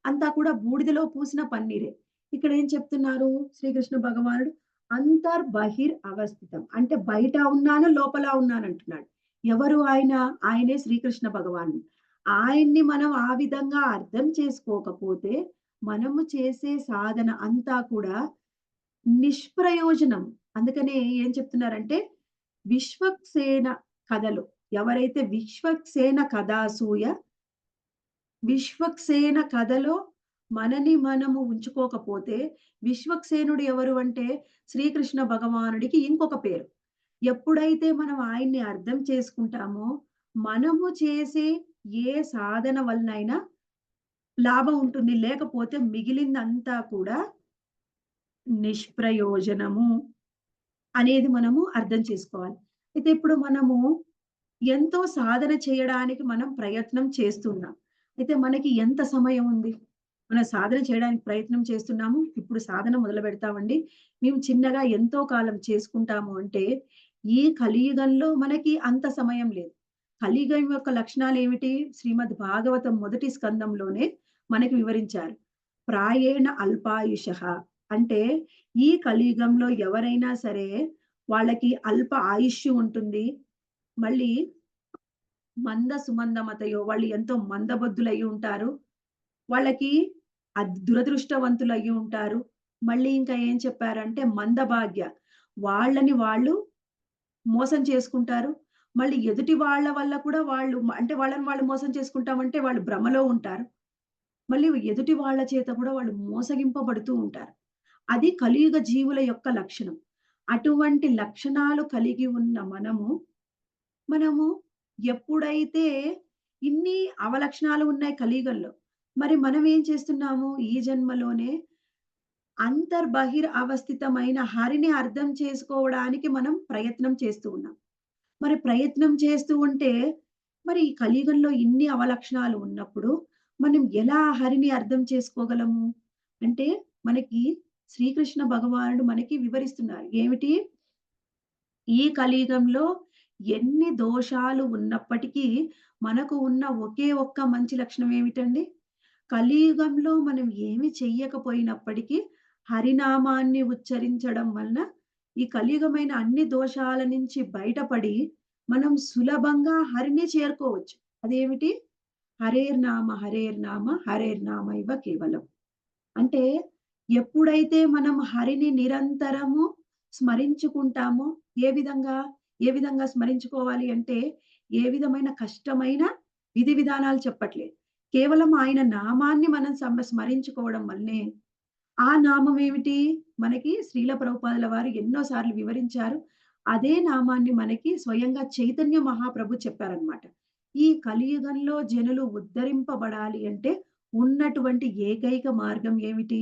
అంతా కూడా బూడిదలో పూసిన పన్నీరే. ఇక్కడ ఏం చెప్తున్నారు శ్రీకృష్ణ భగవానుడు? అంతర్బహిర్ అవస్థితం. అంటే బయట ఉన్నాను, లోపల ఉన్నానంటున్నాడు. ఎవరు ఆయన? ఆయనే శ్రీకృష్ణ భగవానుడు. ఆయన్ని మనం ఆ విధంగా అర్థం చేసుకోకపోతే, మనము చేసే సాధన అంతా కూడా నిష్ప్రయోజనం. అందుకనే ఏం చెప్తున్నారంటే, విశ్వక్సేన కథలో ఎవరైతే విశ్వక్సేన కథాసూయ, విశ్వక్సేన కథలో మనని మనము ఉంచుకోకపోతే, విశ్వక్సేనుడు ఎవరు అంటే శ్రీకృష్ణ భగవానుడికి ఇంకొక పేరు. ఎప్పుడైతే మనం ఆయన్ని అర్థం చేసుకుంటామో, మనము చేసే ఏ సాధన వలనైనా లాభం ఉంటుంది. లేకపోతే మిగిలిందంతా కూడా నిష్ప్రయోజనము అనేది మనము అర్థం చేసుకోవాలి. అయితే ఇప్పుడు మనము ఎంతో సాధన చేయడానికి మనం ప్రయత్నం చేస్తున్నాం. అయితే మనకి ఎంత సమయం ఉంది? మనం సాధన చేయడానికి ప్రయత్నం చేస్తున్నాము. ఇప్పుడు సాధన మొదలుపెడతామండి. మేము చిన్నగా ఎంతో కాలం చేసుకుంటాము అంటే, ఈ కలియుగంలో మనకి అంత సమయం లేదు. కలియుగం యొక్క లక్షణాలేమిటి? శ్రీమద్ భాగవతం మొదటి స్కందంలోనే మనకి వివరించారు. ప్రాయేణ అల్పాయుషః అంటే ఈ కలియుగంలో ఎవరైనా సరే వాళ్ళకి అల్ప ఆయుష్షు ఉంటుంది. మళ్ళీ మంద సుమందమతయో వాళ్ళు ఎంతో మందబుద్ధులయ్యి ఉంటారు. వాళ్ళకి దురదృష్టవంతులయ్యి ఉంటారు. మళ్ళీ ఇంకా ఏం చెప్పారంటే మందభాగ్య. వాళ్ళని వాళ్ళు మోసం చేసుకుంటారు. మళ్ళీ ఎదుటి వాళ్ళ వల్ల కూడా వాళ్ళు అంటే వాళ్ళని వాళ్ళు మోసం చేసుకుంటామంటే వాళ్ళు భ్రమలో ఉంటారు. మళ్ళీ ఎదుటి వాళ్ళ చేత కూడా వాళ్ళు మోసగింపబడుతూ ఉంటారు. అది కలియుగ జీవుల యొక్క లక్షణం. అటువంటి లక్షణాలు కలిగి ఉన్న మనము ఎప్పుడైతే ఇన్ని అవలక్షణాలు ఉన్నాయి కలియుగంలో. మరి మనం ఏం చేస్తున్నాము? ఈ జన్మలోనే అంతర్బహిర్ అవస్థితమైన హరిని అర్థం చేసుకోవడానికి మనం ప్రయత్నం చేస్తూ ఉన్నాం. మరి ప్రయత్నం చేస్తూ ఉంటే, మరి ఈ కలియుగంలో ఇన్ని అవలక్షణాలు ఉన్నప్పుడు, మనం ఎలా హరిని అర్థం చేసుకోగలము? అంటే మనకి శ్రీకృష్ణ భగవానుడు మనకి వివరిస్తున్నారు. ఏమిటి? ఈ కలియుగంలో ఎన్ని దోషాలు ఉన్నప్పటికీ, మనకు ఉన్న ఒకే ఒక్క మంచి లక్షణం ఏమిటండి? కలియుగంలో మనం ఏమి చెయ్యకపోయినప్పటికీ, హరినామాన్ని ఉచ్చరించడం వలన, ఈ కలియుగమైన అన్ని దోషాల నుంచి బయటపడి, మనం సులభంగా హరిని చేరుకోవచ్చు. అదేమిటి? హరేర్నామ హరేర్నామైవ కేవలం. అంటే ఎప్పుడైతే మనం హరిని నిరంతరము స్మరించుకుంటామో, ఏ విధంగా? ఏ విధంగా స్మరించుకోవాలి అంటే, ఏ విధమైన కష్టమైన విధి విధానాలు చెప్పట్లేదు. కేవలం ఆయన నామాన్ని మనం స్మరించుకోవడం వల్లనే ఆ నామం ఏమిటి? మనకి శ్రీల ప్రభుపాదుల వారు ఎన్నో సార్లు వివరించారు. అదే నామాన్ని మనకి స్వయంగా చైతన్య మహాప్రభు చెప్పారనమాట. ఈ కలియుగంలో జనులు ఉద్ధరింపబడాలి అంటే ఉన్నటువంటి ఏకైక మార్గం ఏమిటి?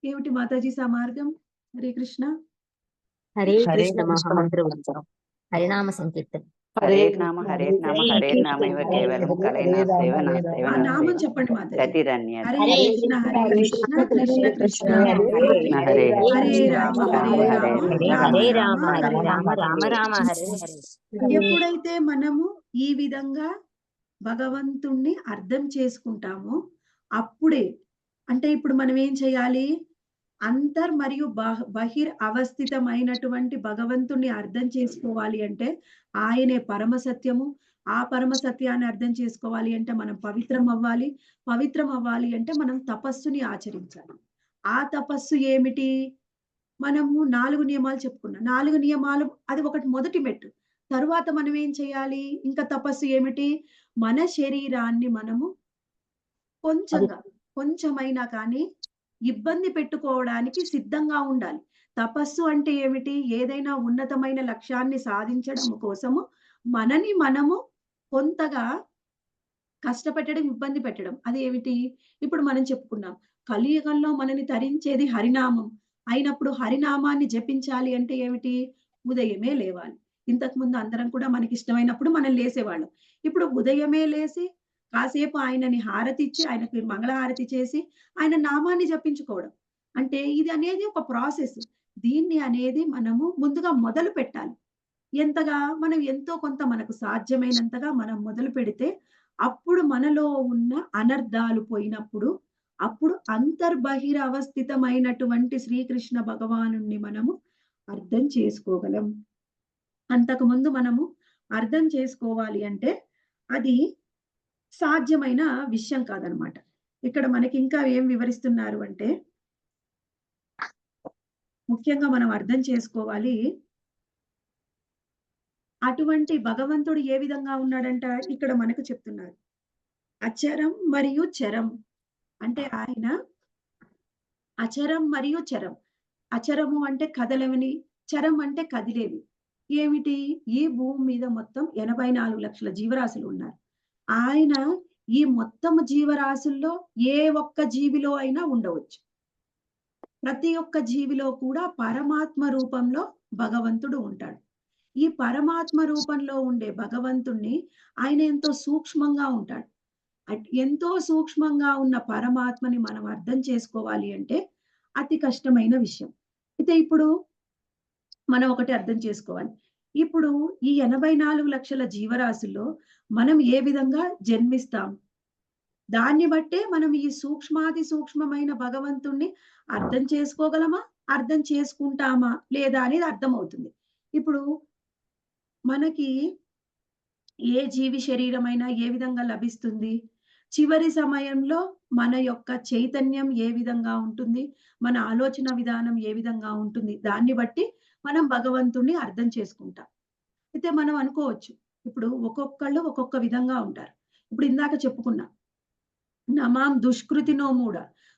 ఏమిటి మాతాజీ ఆ మార్గం? హరే కృష్ణ. హరే హరే కృష్ణ కృష్ణ మహామంత్రోచ్చరం హరినామ సంకీర్తన హరే నామ హరేర్నామైవ కేవలం కలైనాస్యవ నాస్యవ ఆ నామం నాస్యవ చెప్పండి మాతాజీ. గతిరన్యత్. హరే కృష్ణ కృష్ణ కృష్ణ కృష్ణ హరే హరే రామ హరే రామ రామ హరే హరే రామ. రామ రామ రామ హరే హరే. ఎప్పుడైతే మనము ఈ విధంగా భగవంతుణ్ణి అర్థం చేసుకుంటామో, అప్పుడే అంటే ఇప్పుడు మనం ఏం చేయాలి? మరియు బహిర్ అవస్థితమైనటువంటి భగవంతుణ్ణి అర్థం చేసుకోవాలి అంటే, ఆయనే పరమ సత్యము. ఆ పరమ సత్యాన్ని అర్థం చేసుకోవాలి అంటే మనం పవిత్రం అవ్వాలి. పవిత్రం అవ్వాలి అంటే మనం తపస్సుని ఆచరించాలి. ఆ తపస్సు ఏమిటి? మనము 4 నియమాలు చెప్పుకున్నాం. 4 నియమాలు అది ఒకటి మొదటి మెట్టు. తరువాత మనం ఏం చేయాలి? ఇంకా తపస్సు ఏమిటి? మన శరీరాన్ని మనము కొంచెంగా, కొంచెమైనా కానీ ఇబ్బంది పెట్టుకోవడానికి సిద్ధంగా ఉండాలి. తపస్సు అంటే ఏమిటి? ఏదైనా ఉన్నతమైన లక్ష్యాన్ని సాధించడం కోసము మనని మనము కొంతగా కష్టపెట్టడం, ఇబ్బంది పెట్టడం. అదేమిటి? ఇప్పుడు మనం చెప్పుకున్నాం. కలియుగంలో మనని తరించేది హరినామం. అయినప్పుడు హరినామాన్ని జపించాలి అంటే ఏమిటి? ఉదయమే లేవాలి. ఇంతకుముందు అందరం కూడా మనకిష్టమైనప్పుడు మనం లేసేవాళ్ళం. ఇప్పుడు ఉదయమే లేసి కాసేపు ఆయనని హారతిచ్చి, ఆయనకి మంగళహారతి చేసి, ఆయన నామాన్ని జపించుకోవడం. అంటే ఇది అనేది ఒక ప్రాసెస్. దీన్ని అనేది మనము ముందుగా మొదలుపెట్టాలి. ఎంతగా? మనం ఎంతో కొంత మనకు సాధ్యమైనంతగా మనం మొదలుపెడితే, అప్పుడు మనలో ఉన్న అనర్థాలు పోయినప్పుడు, అప్పుడు అంతర్బహిరవస్థితమైనటువంటి శ్రీకృష్ణ భగవానుడిని మనము అర్థం చేసుకోగలం. అంతకుముందు మనము అర్థం చేసుకోవాలి అంటే, అది సాధ్యమైన విషయం కాదనమాట. ఇక్కడ మనకింకా ఏం వివరిస్తున్నారు అంటే, ముఖ్యంగా మనం అర్థం చేసుకోవాలి అటువంటి భగవంతుడు ఏ విధంగా ఉన్నాడంట ఇక్కడ మనకు చెప్తున్నారు. అచరం మరియు చరం. అంటే ఆయన అచరం మరియు చరం. అచరము అంటే కదలవని, చరం అంటే కదిలేవి. ఏమిటి? ఈ భూమి మీద మొత్తం 84 లక్షల జీవరాశులు ఉన్నారు. ఆయన ఈ మొత్తం జీవరాశుల్లో ఏ ఒక్క జీవిలో అయినా ఉండవచ్చు. ప్రతి ఒక్క జీవిలో కూడా పరమాత్మ రూపంలో భగవంతుడు ఉంటాడు. ఈ పరమాత్మ రూపంలో ఉండే భగవంతుణ్ణి ఆయన ఎంతో సూక్ష్మంగా ఉంటాడు. ఎంతో సూక్ష్మంగా ఉన్న పరమాత్మని మనం అర్థం చేసుకోవాలి అంటే అతి కష్టమైన విషయం. అయితే ఇప్పుడు మనం ఒకటి అర్థం చేసుకోవాలి. ఇప్పుడు ఈ 84,00,000 జీవరాశుల్లో మనం ఏ విధంగా జన్మిస్తాం? దాన్ని బట్టే మనం ఈ సూక్ష్మాతి సూక్ష్మమైన భగవంతుణ్ణి అర్థం చేసుకోగలమా? అర్థం చేసుకుంటామా? లేదా అనేది అర్థమవుతుంది. ఇప్పుడు మనకి ఏ జీవి శరీరమైనా ఏ విధంగా లభిస్తుంది? చివరి సమయంలో మన యొక్క చైతన్యం ఏ విధంగా ఉంటుంది? మన ఆలోచన విధానం ఏ విధంగా ఉంటుంది? దాన్ని బట్టి మనం భగవంతుడిని అర్థం చేసుకుంటాం. అయితే మనం అనుకోవచ్చు. ఇప్పుడు ఒక్కొక్కళ్ళు ఒక్కొక్క విధంగా ఉంటారు. ఇప్పుడు ఇందాక చెప్పుకున్నా. నమాం దుష్కృతినో మూఢ.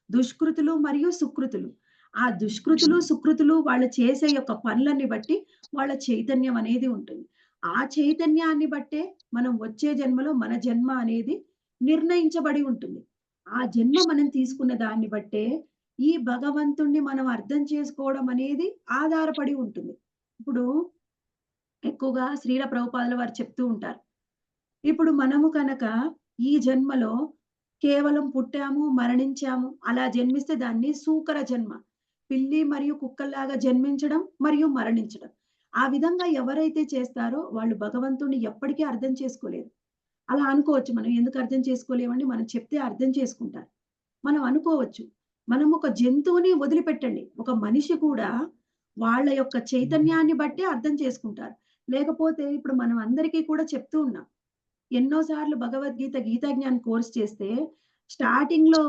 దుష్కృతులు మరియు సుకృతులు. ఆ దుష్కృతులు, సుకృతులు వాళ్ళు చేసే యొక్క పనులని బట్టి వాళ్ళ చైతన్యం అనేది ఉంటుంది. ఆ చైతన్యాన్ని బట్టే మనం వచ్చే జన్మలో మన జన్మ అనేది నిర్ణయించబడి ఉంటుంది. ఆ జన్మ మనం తీసుకున్న దాన్ని బట్టే ఈ భగవంతుణ్ణి మనం అర్థం చేసుకోవడం అనేది ఆధారపడి ఉంటుంది. ఇప్పుడు ఎక్కువగా శ్రీల ప్రభుపాదుల వారు చెప్తూ ఉంటారు. ఇప్పుడు మనము కనుక ఈ జన్మలో కేవలం పుట్టాము, మరణించాము. అలా జన్మిస్తే దాన్ని సూకర జన్మ. పిల్లి మరియు కుక్కల్లాగా జన్మించడం మరియు మరణించడం. ఆ విధంగా ఎవరైతే చేస్తారో వాళ్ళు భగవంతుడిని ఎప్పటికీ అర్థం చేసుకోలేరు. అలా అనుకోవచ్చు మనం. ఎందుకు అర్థం చేసుకోలేమండి? మనం చెప్తే అర్థం చేసుకుంటారు. మనం అనుకోవచ్చు. మనం ఒక జంతువుని వదిలిపెట్టండి. ఒక మనిషి కూడా వాళ్ళ యొక్క చైతన్యాన్ని బట్టే అర్థం చేసుకుంటారు. లేకపోతే ఇప్పుడు మనం అందరికీ కూడా చెప్తూ ఉన్నాం. ఎన్నో సార్లు భగవద్గీత, గీతా జ్ఞాన్ కోర్స్ చేస్తే స్టార్టింగ్‌లో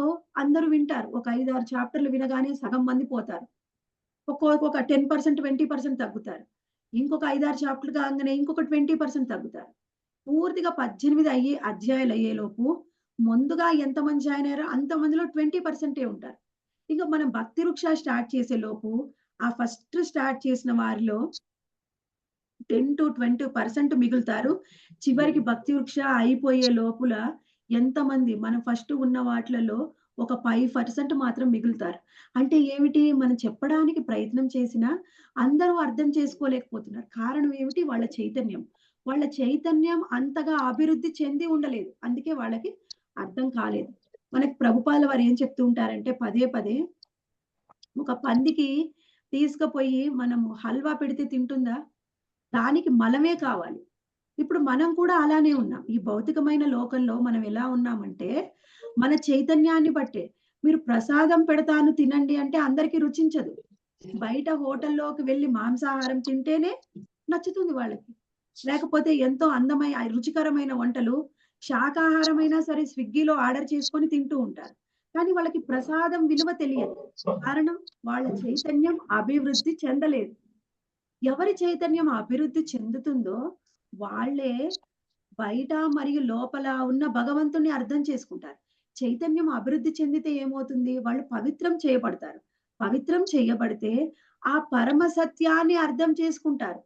అందరూ వింటారు. ఒక 5, 6 చాప్టర్‌లు వినగానే సగం మంది పోతారు. ఒక 10%, 20% తగ్గుతారు. ఇంకొక 5, 6 చాప్టర్‌లు కాంగానే ఇంకొక 20% తగ్గుతారు. పూర్తిగా 18 అధ్యాయాలయ్యేలోపు ముందుగా ఎంతమంది జాయిన్ అయ్యారో అంతమందిలో 20% ఉంటారు. ఇక మనం భక్తి వృక్ష స్టార్ట్ చేసేలోపు ఆ ఫస్ట్ స్టార్ట్ చేసిన వారిలో 10-20% మిగులుతారు. చివరికి భక్తి వృక్ష అయిపోయే లోపుల ఎంతమంది మనం ఫస్ట్ ఉన్న వాటిలలో ఒక 5% మాత్రం మిగులుతారు. అంటే ఏమిటి? మనం చెప్పడానికి ప్రయత్నం చేసినా అందరూ అర్థం చేసుకోలేకపోతున్నారు. కారణం ఏమిటి? వాళ్ళ చైతన్యం. వాళ్ళ చైతన్యం అంతగా అభివృద్ధి చెంది ఉండలేదు. అందుకే వాళ్ళకి అర్థం కాలేదు. మనకి ప్రభుపాల వారు ఏం చెప్తూ ఉంటారంటే పదే పదే ఒక పందికి తీసుకుపోయి మనము హల్వా పెడితే తింటుందా? దానికి మలమే కావాలి. ఇప్పుడు మనం కూడా అలానే ఉన్నాం. ఈ భౌతికమైన లోకంలో మనం ఎలా ఉన్నామంటే, మన చైతన్యాన్ని బట్టే. మీరు ప్రసాదం పెడతాను తినండి అంటే అందరికి రుచించదు. బయట హోటల్‌లోకి వెళ్లి మాంసాహారం తింటేనే నచ్చుతుంది వాళ్ళకి. లేకపోతే ఎంతో రుచికరమైన వంటలు శాకాహారమైనా సరే స్విగ్గీలో ఆర్డర్ చేసుకొని తింటూ ఉంటారు. కానీ వాళ్ళకి ప్రసాదం విలువ తెలియదు. కారణం వాళ్ళ చైతన్యం అభివృద్ధి చెందలేదు. ఎవరి చైతన్యం అభివృద్ధి చెందుతుందో వాళ్ళే బయట మరియు లోపల ఉన్న భగవంతుడిని అర్థం చేసుకుంటారు. చైతన్యం అభివృద్ధి చెందితే ఏమవుతుంది? వాళ్ళు పవిత్రం చేయబడతారు. పవిత్రం చేయబడితే ఆ పరమ సత్యాన్ని అర్థం చేసుకుంటారు.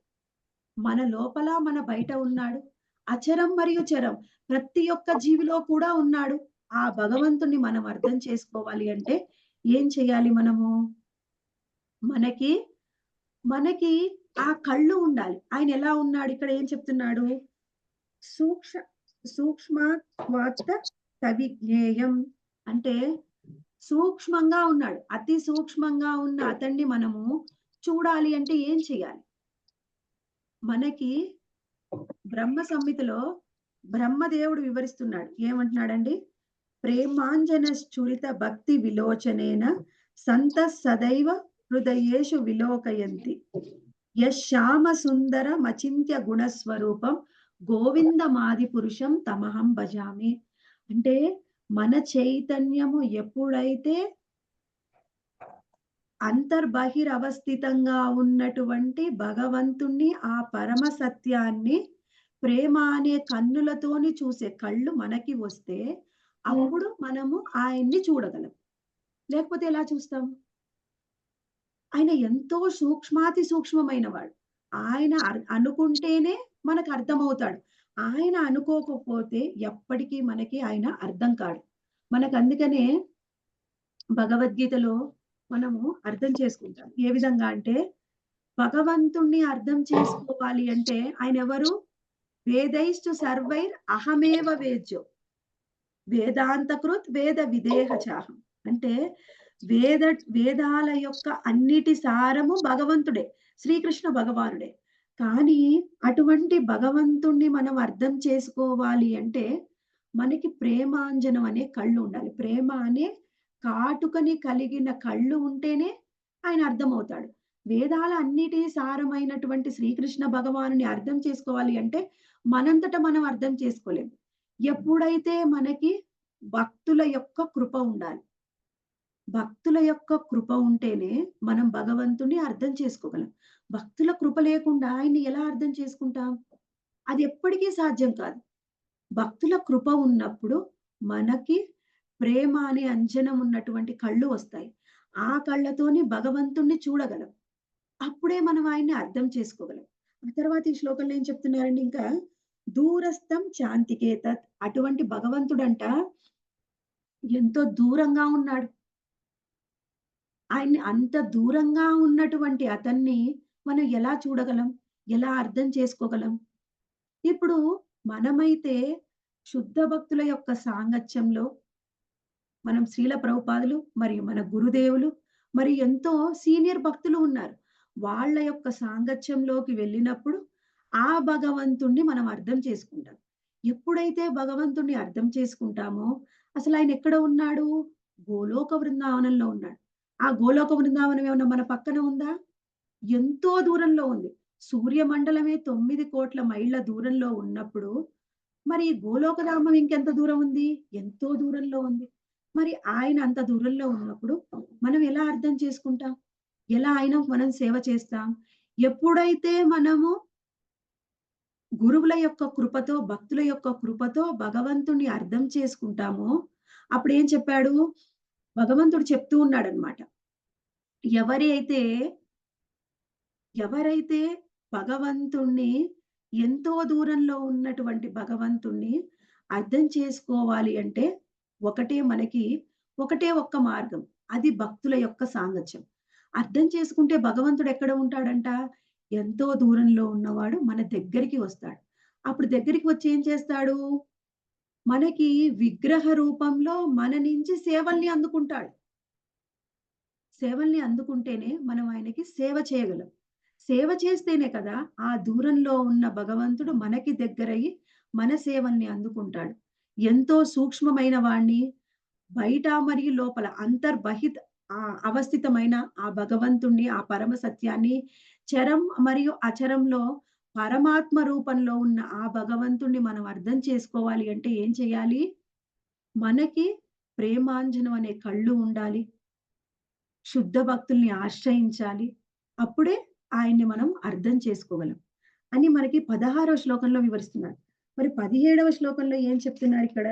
మన లోపల, మన బయట ఉన్నాడు. అచరం మరియు చరం ప్రతి ఒక్క జీవిలో కూడా ఉన్నాడు. ఆ భగవంతుడిని మనం అర్థం చేసుకోవాలి అంటే ఏం చేయాలి మనము? మనకి మనకి ఆ కళ్ళు ఉండాలి. ఆయనెలా ఉన్నాడు? ఇక్కడ ఏం చెప్తున్నాడు? సూక్ష సూక్ష్మాత్వాత్త సవిజ్ఞేయం. అంటే సూక్ష్మంగా ఉన్నాడు. అతి సూక్ష్మంగా ఉన్న అతన్ని మనము చూడాలి అంటే ఏం చేయాలి? మనకి బ్రహ్మ సంహితలో బ్రహ్మదేవుడు వివరిస్తున్నాడు. ఏమంటున్నాడండి? ప్రేమాంజనశ్చురిత భక్తి విలోచనేన సంతః సదైవ హృదయేషు విలోకయంతి. యశ్యామ సుందర మచింత్య గుణస్వరూపం గోవిందమాది పురుషం తమహం భజామి. అంటే మన చైతన్యము ఎప్పుడైతే అంతర్బహిరవస్థితంగా ఉన్నటువంటి భగవంతుణ్ణి, ఆ పరమ సత్యాన్ని ప్రేమ అనే కన్నులతోని చూసే కళ్ళు మనకి వస్తే అప్పుడు మనము ఆయన్ని చూడగలం. లేకపోతే ఎలా చూస్తాం? ఆయన ఎంతో సూక్ష్మాతి సూక్ష్మమైన వాడు. ఆయన అనుకుంటేనే మనకు అర్థమవుతాడు. ఆయన అనుకోకపోతే ఎప్పటికీ మనకి ఆయన అర్థం కాడు. మనకందుకనే భగవద్గీతలో మనము అర్థం చేసుకుంటాం. ఏ విధంగా అంటే, భగవంతుణ్ణి అర్థం చేసుకోవాలి అంటే ఆయనెవరు? వేదైశ్చ సర్వైర్ అహమేవ వేద్యో. వేదాంతకృత్ వేద విదేహ చాహం. అంటే వేద వేదాల యొక్క అన్నిటి సారము భగవంతుడే. శ్రీకృష్ణ భగవానుడే. కానీ అటువంటి భగవంతుణ్ణి మనం అర్థం చేసుకోవాలి అంటే మనకి ప్రేమాంజనం అనే కళ్ళు ఉండాలి. ప్రేమ అనే కాటుకని కలిగిన కళ్ళు ఉంటేనే ఆయన అర్థమవుతాడు. వేదాల అన్నిటి సారమైనటువంటి శ్రీకృష్ణ భగవానుని అర్థం చేసుకోవాలి అంటే మనంతట మనం అర్థం చేసుకోలేం. ఎప్పుడైతే మనకి భక్తుల యొక్క కృప ఉండాలి. భక్తుల యొక్క కృప ఉంటేనే మనం భగవంతుడిని అర్థం చేసుకోగలం. భక్తుల కృప లేకుండా ఆయన్ని ఎలా అర్థం చేసుకుంటాం? అది ఎప్పటికీ సాధ్యం కాదు. భక్తుల కృప ఉన్నప్పుడు మనకి ప్రేమ అనే అంజనం ఉన్నటువంటి కళ్ళు వస్తాయి. ఆ కళ్ళతోని భగవంతుణ్ణి చూడగలం. అప్పుడే మనం ఆయన్ని అర్థం చేసుకోగలం. ఆ తర్వాత ఈ శ్లోకంలో ఏం చెప్తున్నారండి ఇంకా? దూరస్థం శాంతికేతత్. అటువంటి భగవంతుడంట ఎంతో దూరంగా ఉన్నాడు. ఆయన్ని అంత దూరంగా ఉన్నటువంటి అతన్ని మనం ఎలా చూడగలం? ఎలా అర్థం చేసుకోగలం? ఇప్పుడు మనమైతే శుద్ధ భక్తుల యొక్క సాంగత్యంలో మనం శ్రీల ప్రభుపాదులు మరియు మన గురుదేవులు మరి ఎంతో సీనియర్ భక్తులు ఉన్నారు. వాళ్ళ యొక్క సాంగత్యంలోకి వెళ్ళినప్పుడు ఆ భగవంతుణ్ణి మనం అర్థం చేసుకుంటాం. ఎప్పుడైతే భగవంతుణ్ణి అర్థం చేసుకుంటామో అసలు ఆయన ఎక్కడ ఉన్నాడు? గోలోక బృందావనంలో ఉన్నాడు. ఆ గోలోక బృందావనం ఏమన్నా మన పక్కన ఉందా? ఎంతో దూరంలో ఉంది. సూర్యమండలమే 9,00,00,000 మైళ్ళ దూరంలో ఉన్నప్పుడు మరి గోలోకధామం ఇంకెంత దూరం ఉంది? ఎంతో దూరంలో ఉంది. మరి ఆయన అంత దూరంలో ఉన్నప్పుడు మనం ఎలా అర్థం చేసుకుంటాం? ఎలా ఆయనకు మనం సేవ చేస్తాం? ఎప్పుడైతే మనము గురువుల యొక్క కృపతో, భక్తుల యొక్క కృపతో భగవంతుడిని అర్థం చేసుకుంటామో అప్పుడేం చెప్పాడు? భగవంతుడు చెప్తూ ఉన్నాడన్నమాట. ఎవరైతే ఎవరైతే భగవంతుణ్ణి ఎంతో దూరంలో ఉన్నటువంటి భగవంతుణ్ణి అర్థం చేసుకోవాలి అంటే ఒకటే ఒక్క మార్గం. అది భక్తుల యొక్క సాంగత్యం. అర్థం చేసుకుంటే భగవంతుడు ఎక్కడ ఉంటాడంట? ఎంతో దూరంలో ఉన్నవాడు మన దగ్గరికి వస్తాడు. అప్పుడు దగ్గరికి వచ్చి ఏం చేస్తాడు? మనకి విగ్రహ రూపంలో మన నుంచి సేవల్ని అందుకుంటాడు. సేవల్ని అందుకుంటేనే మనం ఆయనకి సేవ చేయగలం. సేవ చేస్తేనే కదా ఆ దూరంలో ఉన్న భగవంతుడు మనకి దగ్గరయ్యి మన సేవల్ని అందుకుంటాడు. ఎంతో సూక్ష్మమైన వాణ్ణి బయట మరియు లోపల అంతర్బహిత్ అవస్థితమైన ఆ భగవంతుణ్ణి, ఆ పరమ సత్యాన్ని చరం మరియు అచరంలో పరమాత్మ రూపంలో ఉన్న ఆ భగవంతుణ్ణి మనం అర్థం చేసుకోవాలి అంటే ఏం చేయాలి? మనకి ప్రేమాంజనం అనే కళ్ళు ఉండాలి. శుద్ధ భక్తుల్ని ఆశ్రయించాలి. అప్పుడే ఆయన్ని మనం అర్థం చేసుకోగలం అని మనకి 16వ శ్లోకంలో వివరిస్తున్నాడు. మరి 17వ శ్లోకంలో ఏం చెప్తున్నాడు ఇక్కడ?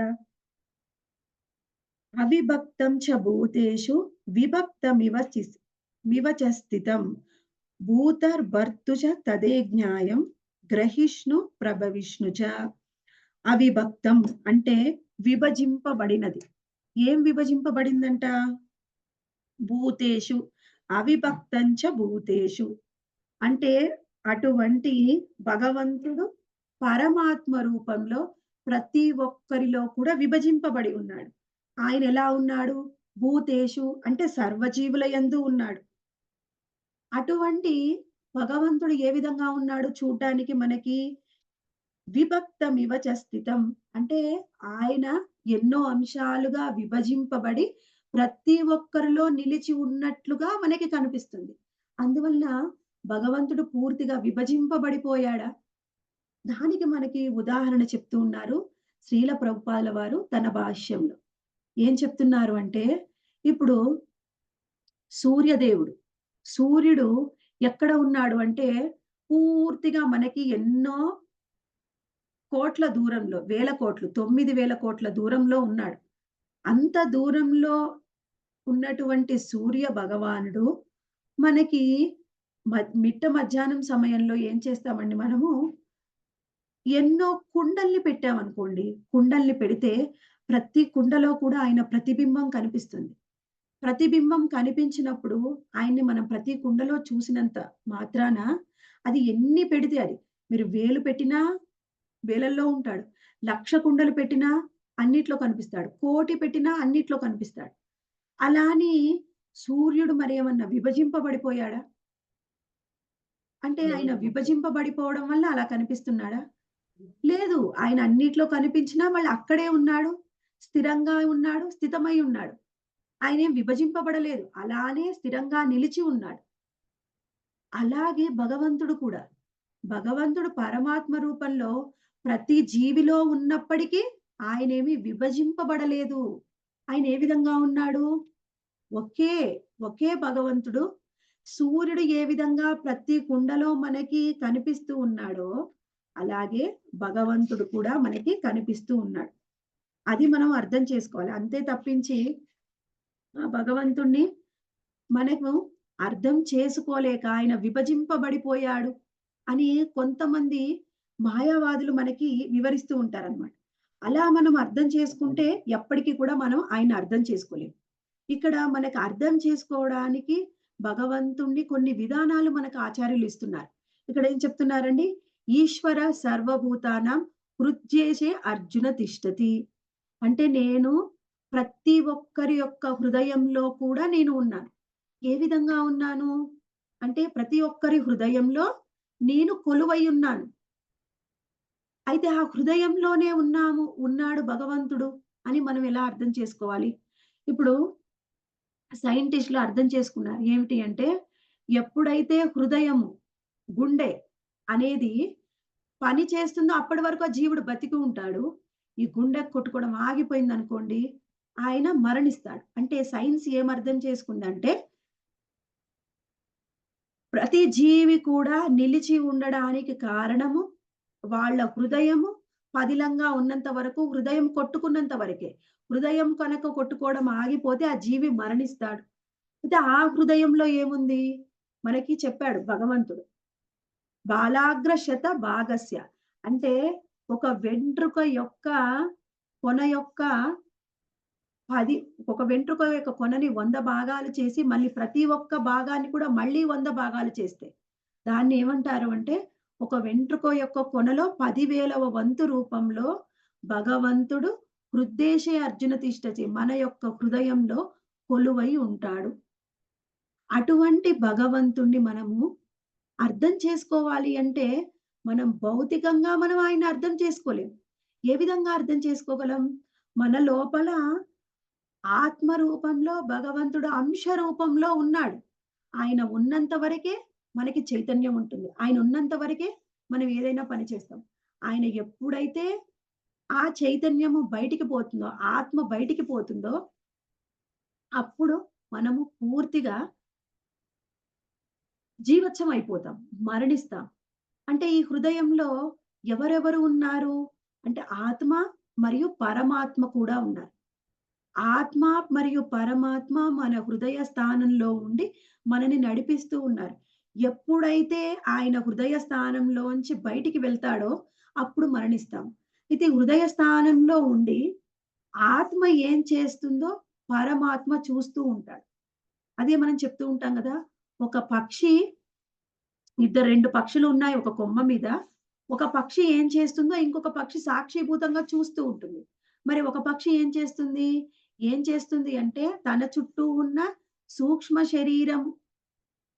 అవిభక్తం చ భూతేషు విభక్తమివ చ స్థితం భూతర్భర్తు చ తదే జ్ఞాయం గ్రహిష్ణు ప్రభవిష్ణు చ. అవిభక్తం అంటే విభజింపబడినది. ఏం విభజింపబడిందంట? భూతేషు అవిభక్తంచ భూతేషు అంటే అటువంటి భగవంతుడు పరమాత్మ రూపంలో ప్రతి ఒక్కరిలో కూడా విభజింపబడి ఉన్నాడు. ఆయన ఎలా ఉన్నాడు? భూతేషు అంటే సర్వజీవుల యందు ఉన్నాడు. అటువంటి భగవంతుడు ఏ విధంగా ఉన్నాడు చూడ్డానికి మనకి? విభక్తమివ చ స్థితం అంటే ఆయన ఎన్నో అంశాలుగా విభజింపబడి ప్రతి ఒక్కరిలో నిలిచి ఉన్నట్లుగా మనకి కనిపిస్తుంది. అందువలన భగవంతుడు పూర్తిగా విభజింపబడిపోయాడా? దానికి మనకి ఉదాహరణ చెప్తూ ఉన్నారు శ్రీల ప్రభుపాదుల వారు తన భాష్యంలో. ఏం చెప్తున్నారు అంటే, ఇప్పుడు సూర్యుడు ఎక్కడ ఉన్నాడు అంటే పూర్తిగా మనకి ఎన్నో కోట్ల దూరంలో, వేల కోట్లు, 9,000 కోట్ల దూరంలో ఉన్నాడు. అంత దూరంలో ఉన్నటువంటి సూర్య భగవానుడు మనకి మిట్ట మధ్యాహ్నం సమయంలో ఏం చేస్తామండి మనము? ఎన్నో కుండల్ని పెట్టామనుకోండి. కుండల్ని పెడితే ప్రతి కుండలో కూడా ఆయన ప్రతిబింబం కనిపిస్తుంది. ప్రతిబింబం కనిపించినప్పుడు ఆయన్ని మనం ప్రతి కుండలో చూసినంత మాత్రాన అది ఎన్ని పెడితే అది. మీరు వేలు పెట్టినా వేలల్లో ఉంటాడు. 1,00,000 కుండలు పెట్టినా అన్నిట్లో కనిపిస్తాడు. కోటి పెట్టినా అన్నిట్లో కనిపిస్తాడు. అలా అని సూర్యుడు మరేమన్నా విభజింపబడిపోయాడా? అంటే ఆయన విభజింపబడిపోవడం వల్ల అలా కనిపిస్తున్నాడా? లేదు. ఆయన అన్నిట్లో కనిపించినా మళ్ళీ అక్కడే ఉన్నాడు. స్థిరంగా ఉన్నాడు. స్థితమై ఉన్నాడు. ఆయనేం విభజింపబడలేదు. అలానే స్థిరంగా నిలిచి ఉన్నాడు. అలాగే భగవంతుడు కూడా. భగవంతుడు పరమాత్మ రూపంలో ప్రతి జీవిలో ఉన్నప్పటికీ ఆయనేమి విభజింపబడలేదు. ఆయన ఏ విధంగా ఉన్నాడు? ఒకే, ఒకే భగవంతుడు సూర్యుడు ఏ విధంగా ప్రతి కుండలో మనకి కనిపిస్తూ ఉన్నాడో, అలాగే భగవంతుడు కూడా మనకి కనిపిస్తూ ఉన్నాడు. అది మనం అర్థం చేసుకోవాలి. అంతే తప్పించి ఆ భగవంతుడిని మనకు అర్థం చేసుకోలేక ఆయన విభజింపబడిపోయాడు అని కొంతమంది మాయావాదులు మనకి వివరిస్తూ ఉంటారనమాట. అలా మనం అర్థం చేసుకుంటే ఎప్పటికి కూడా మనం ఆయన్ని అర్థం చేసుకోలేం. ఇక్కడ మనకు అర్థం చేసుకోవడానికి భగవంతుణ్ణి కొన్ని విధానాలు మనకు ఆచార్యులు ఇస్తున్నారు. ఇక్కడ ఏం చెప్తున్నారండి? ఈశ్వర సర్వభూతానాం హృద్యేశే అర్జున తిష్టతి. అంటే నేను ప్రతి ఒక్కరి యొక్క హృదయంలో కూడా నేను ఉన్నాను. ఏ విధంగా ఉన్నాను? అంటే ప్రతి ఒక్కరి హృదయంలో నేను కొలువై ఉన్నాను. అయితే ఆ హృదయంలోనే ఉన్నాడు భగవంతుడు అని మనం ఎలా అర్థం చేసుకోవాలి? ఇప్పుడు సైంటిస్ట్‌లు అర్థం చేసుకున్నారు. ఏమిటి అంటే, ఎప్పుడైతే హృదయము, గుండె అనేది పని చేస్తుందో అప్పటి వరకు ఆ జీవుడు బతికి ఉంటాడు. ఈ గుండె కొట్టుకోవడం ఆగిపోయిందనుకోండి, ఆయన మరణిస్తాడు. అంటే సైన్స్ ఏం అర్థం చేసుకుందంటే, ప్రతి జీవి కూడా నిలిచి ఉండడానికి కారణము వాళ్ళ హృదయము పదిలంగా ఉన్నంత వరకు, హృదయం కొట్టుకున్నంత వరకే. హృదయం కనుక కొట్టుకోవడం ఆగిపోతే ఆ జీవి మరణిస్తాడు. అయితే ఆ హృదయంలో ఏముంది? మనకి చెప్పాడు భగవంతుడు. బాలాగ్ర శత భాగస్య. అంటే ఒక వెంట్రుక యొక్క కొన యొక్క 10 ఒక వెంట్రుక యొక్క కొనని 100 భాగాలు చేసి మళ్ళీ ప్రతి ఒక్క భాగాన్ని కూడా మళ్ళీ 100 భాగాలు చేస్తే దాన్ని ఏమంటారు అంటే ఒక వెంట్రుక యొక్క కొనలో 10,000వ వంతు రూపంలో భగవంతుడు హృద్దేశే అర్జున తిష్టతి మన యొక్క హృదయంలో కొలువై ఉంటాడు. అటువంటి భగవంతుణ్ణి మనము అర్థం చేసుకోవాలి అంటే మనం భౌతికంగా మనం ఆయన్ని అర్థం చేసుకోలేం. ఏ విధంగా అర్థం చేసుకోగలం? మన లోపల ఆత్మ రూపంలో భగవంతుడు అంశ రూపంలో ఉన్నాడు. ఆయన ఉన్నంత వరకే మనకి చైతన్యం ఉంటుంది. ఆయన ఉన్నంత వరకే మనం ఏదైనా పని చేస్తాం. ఆయన ఎప్పుడైతే ఆ చైతన్యము బయటికి పోతుందో, ఆత్మ బయటికి పోతుందో, అప్పుడు మనము పూర్తిగా జీవచ్ఛవం అయిపోతాం. మరణిస్తాం. అంటే ఈ హృదయంలో ఎవరెవరు ఉన్నారు? అంటే ఆత్మ మరియు పరమాత్మ కూడా ఉన్నారు. ఆత్మ మరియు పరమాత్మ మన హృదయ స్థానంలో ఉండి మనని నడిపిస్తూ ఉన్నారు. ఎప్పుడైతే ఆయన హృదయ స్థానంలోంచి బయటికి వెళ్తాడో అప్పుడు మరణిస్తాం. అయితే హృదయ స్థానంలో ఉండి ఆత్మ ఏం చేస్తుందో పరమాత్మ చూస్తూ ఉంటాడు. అదే మనం చెప్తూ ఉంటాం గదా! ఒక పక్షి 2 పక్షులు ఉన్నాయి ఒక కొమ్మ మీద. ఒక పక్షి ఏం చేస్తుందో ఇంకొక పక్షి సాక్షిభూతంగా చూస్తూ ఉంటుంది. మరి ఒక పక్షి ఏం చేస్తుంది అంటే తన చుట్టూ ఉన్న సూక్ష్మ శరీరం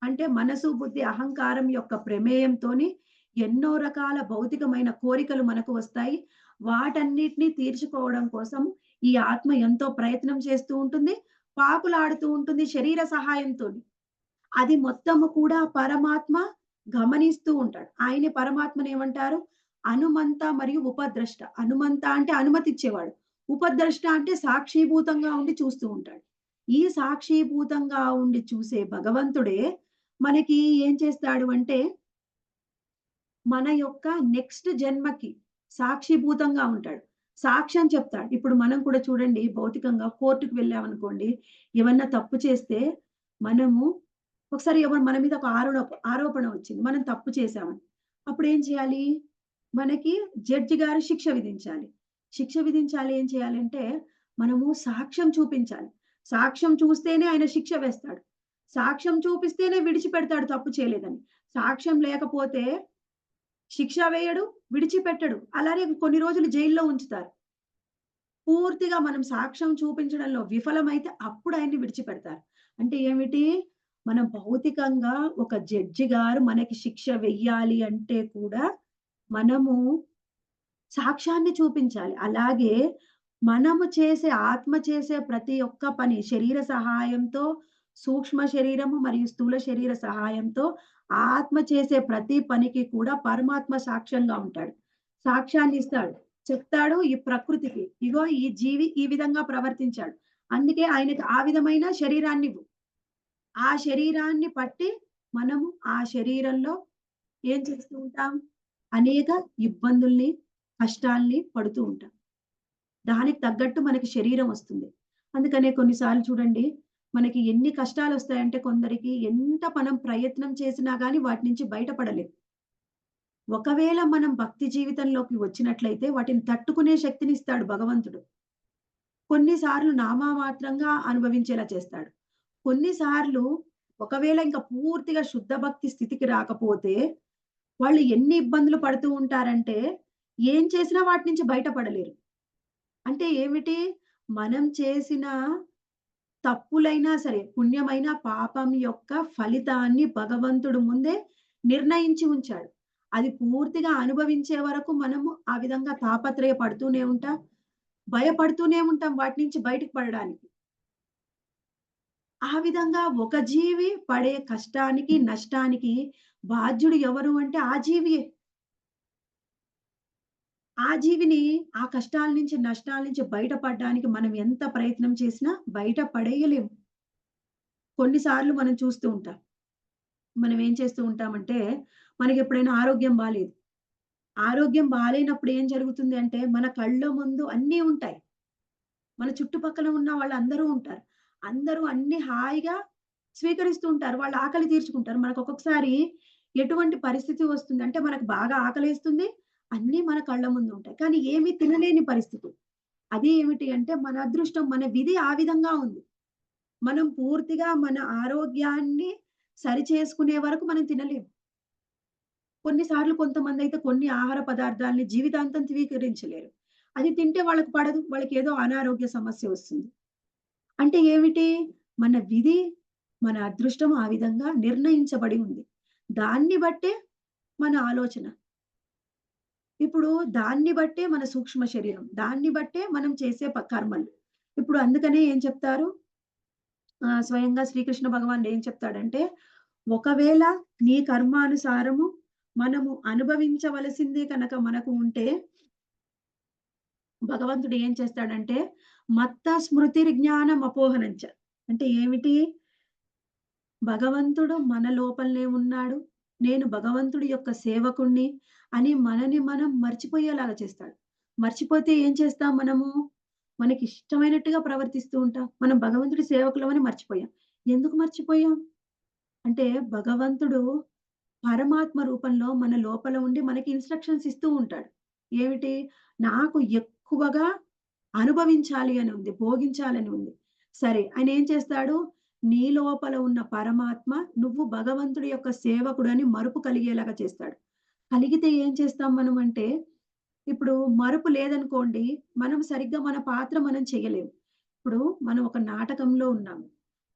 అంటే మనసు, బుద్ధి, అహంకారం యొక్క ప్రమేయంతోని ఎన్నో రకాల భౌతికమైన కోరికలు మనకు వస్తాయి. వాటన్నిటిని తీర్చుకోవడం కోసం ఈ ఆత్మ ఎంతో ప్రయత్నం చేస్తూ ఉంటుంది. పాకులాడుతూ ఉంటుంది శరీర సహాయంతోని. అది మొత్తము కూడా పరమాత్మ గమనిస్తూ ఉంటాడు. ఆయనే పరమాత్మని ఏమంటారు? అనుమంత మరియు ఉపద్రష్ట. అనుమంత అంటే అనుమతిచ్చేవాడు. ఉపద్రష్ట అంటే సాక్షిభూతంగా ఉండి చూస్తూ ఉంటాడు. ఈ సాక్షిభూతంగా ఉండి చూసే భగవంతుడే మనకి ఏం చేస్తాడు అంటే, మన యొక్క నెక్స్ట్ జన్మకి సాక్షిభూతంగా ఉంటాడు. సాక్ష్యం చెప్తాడు. ఇప్పుడు మనం కూడా చూడండి భౌతికంగా కోర్ట్‌కి వెళ్ళామనుకోండి, ఏమన్నా తప్పు చేస్తే మనము ఒకసారి ఎవరు మన మీద ఒక ఆరోపణ వచ్చింది. మనం తప్పు చేశామని. అప్పుడేం చేయాలి? మనకి జడ్జి గారు శిక్ష విధించాలి. శిక్ష విధించాలి ఏం చేయాలంటే, మనము సాక్ష్యం చూపించాలి. సాక్ష్యం చూస్తేనే ఆయన శిక్ష వేస్తాడు. సాక్ష్యం చూపిస్తేనే విడిచిపెడతాడు తప్పు చేయలేదని. సాక్ష్యం లేకపోతే శిక్ష వేయడు, విడిచిపెట్టడు. అలానే కొన్ని రోజులు జైల్లో ఉంచుతారు. పూర్తిగా మనం సాక్ష్యం చూపించడంలో విఫలమైతే అప్పుడు ఆయన్ని విడిచిపెడతారు. అంటే ఏమిటి? మనం భౌతికంగా ఒక జడ్జి గారు మనకి శిక్ష వెయ్యాలి అంటే కూడా మనము సాక్ష్యాన్ని చూపించాలి. అలాగే మనము చేసే ఆత్మ చేసే ప్రతి ఒక్క పని శరీర సహాయంతో, సూక్ష్మ శరీరము మరియు స్థూల శరీర సహాయంతో ఆత్మ చేసే ప్రతి పనికి కూడా పరమాత్మ సాక్ష్యంగా ఉంటాడు. సాక్ష్యాన్ని ఇస్తాడు. చెప్తాడు ఈ ప్రకృతికి. ఇగో ఈ జీవి ఈ విధంగా ప్రవర్తించాడు. అందుకే ఆయనకి ఆ విధమైన శరీరాన్నివ్వు. ఆ శరీరాన్ని పట్టి మనము ఆ శరీరంలో ఏం చేస్తూ ఉంటాం? అనేక ఇబ్బందుల్ని, కష్టాల్ని పడుతూ ఉంటాం. దానికి తగ్గట్టు మనకి శరీరం వస్తుంది. అందుకనే కొన్నిసార్లు చూడండి, మనకి ఎన్ని కష్టాలొస్తాయంటే కొందరికి ఎంత మనం ప్రయత్నం చేసినా గాని వాటి నుంచి బయటపడలేం. ఒకవేళ మనం భక్తి జీవితంలోకి వచ్చినట్లయితే వాటిని తట్టుకునే శక్తినిస్తాడు భగవంతుడు. కొన్నిసార్లు నామమాత్రంగా అనుభవించేలా చేస్తాడు. కొన్నిసార్లు ఒకవేళ ఇంక పూర్తిగా శుద్ధ భక్తి స్థితికి రాకపోతే, వాళ్ళు ఎన్ని ఇబ్బందులు పడుతూ ఉంటారంటే, ఏం చేసినా వాటి నుంచి బయటపడలేరు. అంటే ఏమిటి? మనం చేసిన తప్పులైనా సరే, పుణ్యమైన పాపం యొక్క ఫలితాన్ని భగవంతుడు ముందే నిర్ణయించి ఉంచాడు. అది పూర్తిగా అనుభవించే వరకు మనము ఆ విధంగా తాపత్రయపడుతూనే ఉంటాం. భయపడుతూనే ఉంటాం వాటి నుంచి బయటకు పడడానికి. ఆ విధంగా ఒక జీవి పడే కష్టానికి, నష్టానికి బాధ్యుడు ఎవరు అంటే ఆ జీవియే. ఆ జీవిని ఆ కష్టాల నుంచి, నష్టాల నుంచి బయటపడడానికి మనం ఎంత ప్రయత్నం చేసినా బయట పడేయలేము. కొన్ని సార్లు మనం చూస్తూ ఉంటాం. మనం ఏం చేస్తూ ఉంటామంటే, మనకెప్పుడైనా ఆరోగ్యం బాలేదు. ఆరోగ్యం బాలేనప్పుడు ఏం జరుగుతుంది అంటే, మన కళ్ళ ముందు అన్నీ ఉంటాయి. మన చుట్టుపక్కల ఉన్న వాళ్ళందరూ ఉంటారు. అందరూ అన్నీ హాయిగా స్వీకరిస్తూ ఉంటారు. వాళ్ళ ఆకలి తీర్చుకుంటారు. మనకు ఒక్కొక్కసారి ఎటువంటి పరిస్థితి వస్తుందంటే, మనకు బాగా ఆకలేస్తుంది. అన్నీ మన కళ్ళ ముందు ఉంటాయి. కానీ ఏమీ తినలేని పరిస్థితి. అది ఏమిటి అంటే, మన అదృష్టం, మన విధి ఆ విధంగా ఉంది. మనం పూర్తిగా మన ఆరోగ్యాన్ని సరిచేసుకునే వరకు మనం తినలేము. కొన్నిసార్లు కొంతమందైతే కొన్ని ఆహార పదార్థాల్ని జీవితాంతం స్వీకరించలేరు. అది తింటే వాళ్ళకి పడదు. వాళ్ళకేదో అనారోగ్య సమస్య వస్తుంది. అంటే ఏమిటి? మన విధి, మన అదృష్టం ఆ విధంగా నిర్ణయించబడి ఉంది. దాన్ని బట్టే మన ఆలోచన. ఇప్పుడు దాన్ని బట్టే మన సూక్ష్మ శరీరం. దాన్ని బట్టే మనం చేసే కర్మలు. ఇప్పుడు అందుకనే ఏం చెప్తారు? స్వయంగా శ్రీకృష్ణ భగవానుడు ఏం చెప్తాడంటే, ఒకవేళ నీ కర్మానుసారము మనము అనుభవించవలసిందే కనుక మనకు ఉంటే, భగవంతుడు ఏం చేస్తాడంటే, మత్త స్మృతిర్జ్ఞానం అపోహనంచ. అంటే ఏమిటి? భగవంతుడు మన లోపలనే ఉన్నాడు. నేను భగవంతుడి యొక్క సేవకుడిని అని మనని మనం మర్చిపోయేలాగా చేస్తాడు. మర్చిపోతే ఏం చేస్తాం మనము? మనకిష్టమైనట్టుగా ప్రవర్తిస్తూ ఉంటాం. మనం భగవంతుడి సేవకులమని మర్చిపోయాం. ఎందుకు మర్చిపోయాం? అంటే భగవంతుడు పరమాత్మ రూపంలో మన లోపల ఉండి మనకి ఇన్‌స్ట్రక్షన్స్ ఇస్తూ ఉంటాడు. ఏమిటి? నాకు ఎక్కువగా అనుభవించాలి అని ఉంది. భోగించాలని ఉంది. సరే ఆయనేం చేస్తాడు? నీ లోపల ఉన్న పరమాత్మ నువ్వు భగవంతుడి యొక్క సేవకుడని మరుపు కలిగేలాగా చేస్తాడు. కలిగితే ఏం చేస్తాం మనం అంటే, ఇప్పుడు మరుపు లేదనుకోండి, మనం సరిగ్గా మన పాత్ర మనం చేయలేము. ఇప్పుడు మనం ఒక నాటకంలో ఉన్నాము.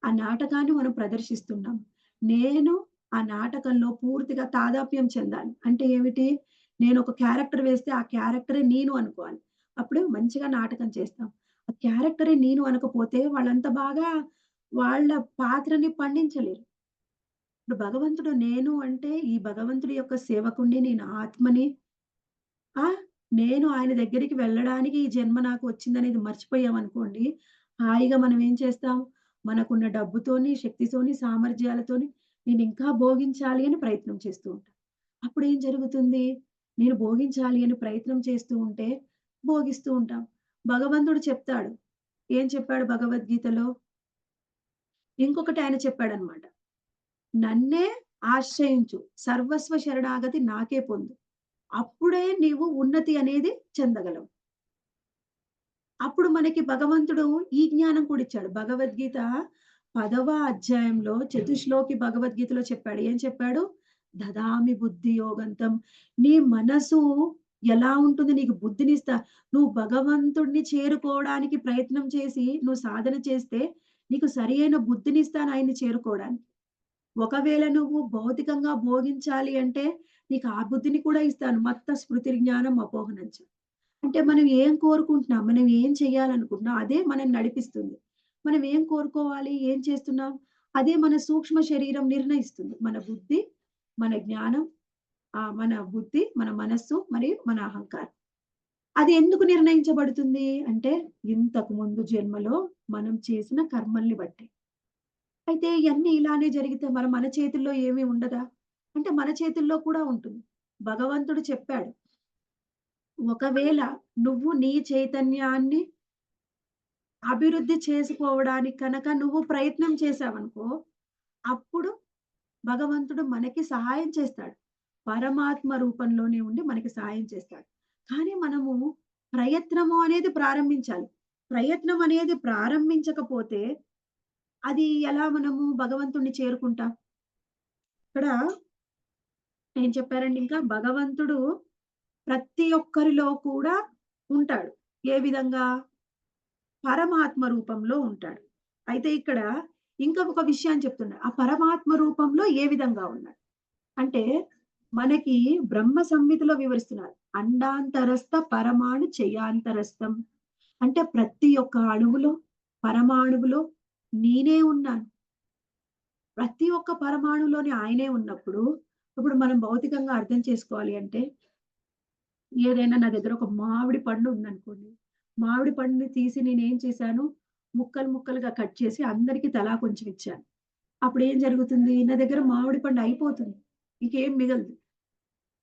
ఆ నాటకాన్ని మనం ప్రదర్శిస్తున్నాం. నేను ఆ నాటకంలో పూర్తిగా తాదాప్యం చెందాలి. అంటే ఏమిటి? నేనొక క్యారెక్టర్ వేస్తే ఆ క్యారెక్టరే నేను అనుకోవాలి. అప్పుడు మంచిగా నాటకం చేస్తాం. ఆ క్యారెక్టరే నేను అనకపోతే వాళ్ళంత బాగా వాళ్ళ పాత్రని పండించలేరు. ఇప్పుడు భగవంతుడు నేను అంటే ఈ భగవంతుడి యొక్క సేవకుడిని, నేను ఆత్మని. ఆ! నేను ఆయన దగ్గరికి వెళ్ళడానికి ఈ జన్మ నాకు వచ్చిందనేది మర్చిపోయామనుకోండి, హాయిగా మనం ఏం చేస్తాం? మనకున్న డబ్బుతోని, శక్తితోని, సామర్థ్యాలతోని నేనింకా భోగించాలి అని ప్రయత్నం చేస్తూ ఉంటాం. అప్పుడేం జరుగుతుంది? నేను భోగించాలి అని ప్రయత్నం చేస్తూ ఉంటే భోగిస్తూ ఉంటాం. భగవంతుడు చెప్తాడు. ఏం చెప్పాడు భగవద్గీతలో? ఇంకొకటి ఆయన చెప్పాడన్నమాట. నన్నే ఆశ్రయించు. సర్వస్వ శరణాగతి నాకే పొందు. అప్పుడే నీవు ఉన్నతి అనేది చెందగలవు. అప్పుడు మనకి భగవంతుడు ఈ జ్ఞానం కూడా ఇచ్చాడు. భగవద్గీత 10వ అధ్యాయంలో చతుశ్లోకి భగవద్గీతలో చెప్పాడు. ఏం చెప్పాడు? దదామి బుద్ధి యోగంతం. నీ మనసు ఎలా ఉంటుంది? నీకు బుద్ధినిస్తా. నువ్వు భగవంతుడిని చేరుకోవడానికి ప్రయత్నం చేసి, నువ్వు సాధన చేస్తే, నీకు సరియైన బుద్ధినిస్తాను ఆయన్ని చేరుకోవడానికి. ఒకవేళ నువ్వు భౌతికంగా భోగించాలి అంటే, నీకు ఆ బుద్ధిని కూడా ఇస్తాను. మత్త స్మృతి జ్ఞానం అపోహనంచ. అంటే మనం ఏం కోరుకుంటున్నాం? మనం ఏం చేయాలనుకుంటున్నాం? అదే మనల్ని నడిపిస్తుంది. మనం ఏం కోరుకోవాలి? ఏం చేస్తున్నాం? అదే మన సూక్ష్మ శరీరం నిర్ణయిస్తుంది. మన బుద్ధి, మన జ్ఞానం, మన బుద్ధి, మన మనస్సు మరియు మన అహంకారం. అది ఎందుకు నిర్ణయించబడుతుంది అంటే, ఇంతకు ముందు జన్మలో మనం చేసిన కర్మల్ని బట్టి. అయితే ఇయన్నీ ఇలానే జరిగితే మరి మన చేతుల్లో ఏమీ ఉండదా? అంటే మన చేతుల్లో కూడా ఉంటుంది. భగవంతుడు చెప్పాడు. ఒకవేళ నువ్వు నీ చైతన్యాన్ని అభివృద్ధి చేసుకోవడానికి కనుక నువ్వు ప్రయత్నం చేశావనుకో, అప్పుడు భగవంతుడు మనకి సహాయం చేస్తాడు. పరమాత్మ రూపంలోనే ఉండి మనకి సహాయం చేస్తాడు. కానీ మనము ప్రయత్నము అనేది ప్రారంభించాలి. ప్రయత్నం అనేది ప్రారంభించకపోతే అది ఎలా మనము భగవంతుడిని చేరుకుంటాం? ఇక్కడ ఏం చెప్పారండి ఇంకా? భగవంతుడు ప్రతి ఒక్కరిలో కూడా ఉంటాడు. ఏ విధంగా? పరమాత్మ రూపంలో ఉంటాడు. అయితే ఇక్కడ ఇంకా ఒక విషయాన్ని చెప్తున్నా. ఆ పరమాత్మ రూపంలో ఏ విధంగా ఉన్నాడు? అంటే మనకి బ్రహ్మ సంహితలో వివరిస్తున్నారు. అండాంతరస్థ పరమాణు చయాంతరస్థం. అంటే ప్రతి ఒక్క అణువులో, పరమాణువులో నేనే ఉన్నాను. ప్రతి ఒక్క పరమాణువులోని ఆయనే ఉన్నప్పుడు, ఇప్పుడు మనం భౌతికంగా అర్థం చేసుకోవాలి అంటే, ఏదైనా నా దగ్గర ఒక మామిడి పండు ఉందనుకోండి. మామిడి పండుని తీసి నేనేం చేశాను? ముక్కలు ముక్కలుగా కట్ చేసి అందరికి తలా కొంచెం ఇచ్చాను. అప్పుడేం జరుగుతుంది? నా దగ్గర మామిడి పండు అయిపోతుంది. ఇంకేం మిగలదు.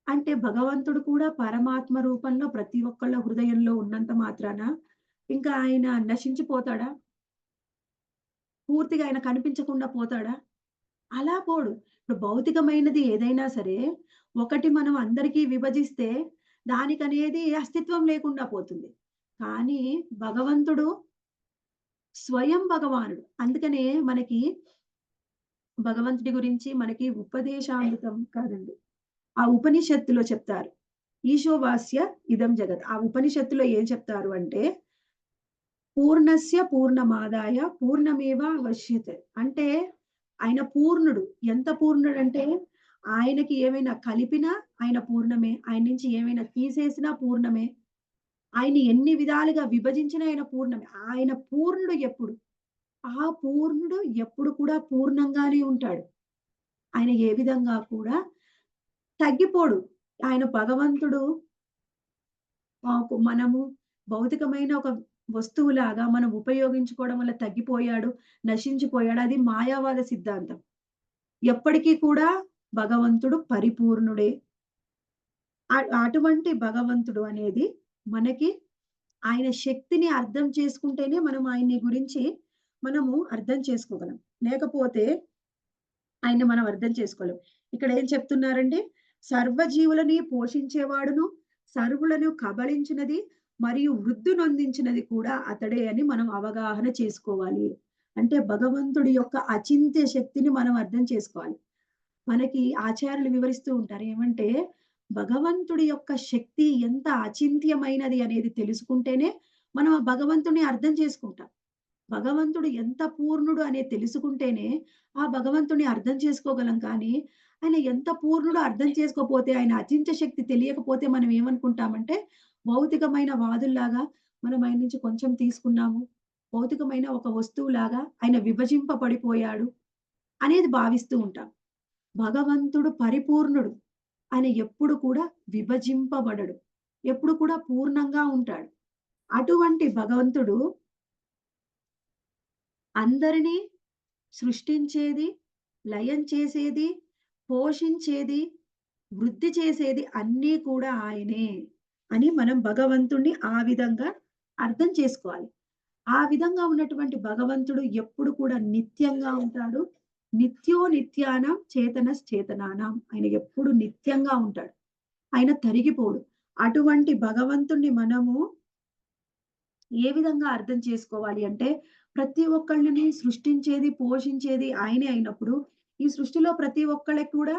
అంటే భగవంతుడు కూడా పరమాత్మ రూపంలో ప్రతి ఒక్కళ్ళ హృదయంలో ఉన్నంత మాత్రాన ఇంకా ఆయన నశించిపోతాడా? పూర్తిగా ఆయన కనిపించకుండా పోతాడా? అలా పోడు. ఇప్పుడు భౌతికమైనది ఏదైనా సరే, ఒకటి మనం అందరికీ విభజిస్తే దానికనేది అస్తిత్వం లేకుండా పోతుంది. కానీ భగవంతుడు స్వయం భగవానుడు. అందుకనే మనకి భగవంతుడి గురించి మనకి ఉపదేశామృతం కాదండి. ఆ ఉపనిషత్తులో చెప్తారు. ఈశోవాస్య ఇదం జగత్. ఆ ఉపనిషత్తులో ఏం చెప్తారు అంటే, పూర్ణస్య పూర్ణమాదాయ పూర్ణమేవావశ్యతే. అంటే ఆయన పూర్ణుడు. ఎంత పూర్ణుడంటే, ఆయనకి ఏమైనా కలిపినా ఆయన పూర్ణమే. ఆయన నుంచి ఏమైనా తీసేసినా పూర్ణమే. ఆయన్ని ఎన్ని విధాలుగా విభజించినా ఆయన పూర్ణమే. ఆయన పూర్ణుడు ఎప్పుడు? ఆ పూర్ణుడు ఎప్పుడు కూడా పూర్ణంగానే ఉంటాడు. ఆయన ఏ విధంగా కూడా తగ్గిపోడు. ఆయన భగవంతుడు మనము భౌతికమైన ఒక వస్తువులాగా మనం ఉపయోగించుకోవడం వల్ల తగ్గిపోయాడు, నశించిపోయాడు. అది మాయావాద సిద్ధాంతం. ఎప్పటికీ కూడా భగవంతుడు పరిపూర్ణుడే. అటువంటి భగవంతుడు అనేది మనకి ఆయన శక్తిని అర్థం చేసుకుంటేనే మనం ఆయన్ని గురించి మనము అర్థం చేసుకోగలం. లేకపోతే ఆయన్ని మనం అర్థం చేసుకోలేం. ఇక్కడ ఏం చెప్తున్నారండి? సర్వజీవులని పోషించేవాడును, సర్వులను కబళించినది మరియు వృద్ధునొందించినది కూడా అతడే అని మనం అవగాహన చేసుకోవాలి. అంటే భగవంతుడి యొక్క అచింత్య శక్తిని మనం అర్థం చేసుకోవాలి. మనకి ఆచార్యులు వివరిస్తూ ఉంటారు. ఏమంటే, భగవంతుడి యొక్క శక్తి ఎంత అచింత్యమైనది అనేది తెలుసుకుంటేనే మనం ఆ భగవంతుడిని అర్థం చేసుకుంటాం. భగవంతుడు ఎంత పూర్ణుడు అనేది తెలుసుకుంటేనే ఆ భగవంతుడిని అర్థం చేసుకోగలం. కానీ ఆయన ఎంత పూర్ణుడో అర్థం చేసుకోపోతే, ఆయన అచింత్య శక్తి తెలియకపోతే మనం ఏమనుకుంటామంటే, భౌతికమైన వాదుల్లాగా మనం ఆయన నుంచి కొంచెం తీసుకున్నాము. భౌతికమైన ఒక వస్తువులాగా ఆయన విభజింపబడిపోయాడు అనేది భావిస్తూ ఉంటాం. భగవంతుడు పరిపూర్ణుడు. ఆయన ఎప్పుడు కూడా విభజింపబడడు. ఎప్పుడు కూడా పూర్ణంగా ఉంటాడు. అటువంటి భగవంతుడు అందరినీ సృష్టించేది, లయం చేసేది, పోషించేది, వృద్ధి చేసేది అన్నీ కూడా ఆయనే అని మనం భగవంతుడిని ఆ విధంగా అర్థం చేసుకోవాలి. ఆ విధంగా ఉన్నటువంటి భగవంతుడు ఎప్పుడు కూడా నిత్యంగా ఉంటాడు. నిత్యో నిత్యానాం చేతనశ్చేతనానాం. ఆయన ఎప్పుడు నిత్యంగా ఉంటాడు. ఆయన తరిగిపోడు. అటువంటి భగవంతుణ్ణి మనము ఏ విధంగా అర్థం చేసుకోవాలి అంటే, ప్రతి ఒక్కళ్ళని సృష్టించేది, పోషించేది ఆయనే అయినప్పుడు, ఈ సృష్టిలో ప్రతి ఒక్కళ్ళకి కూడా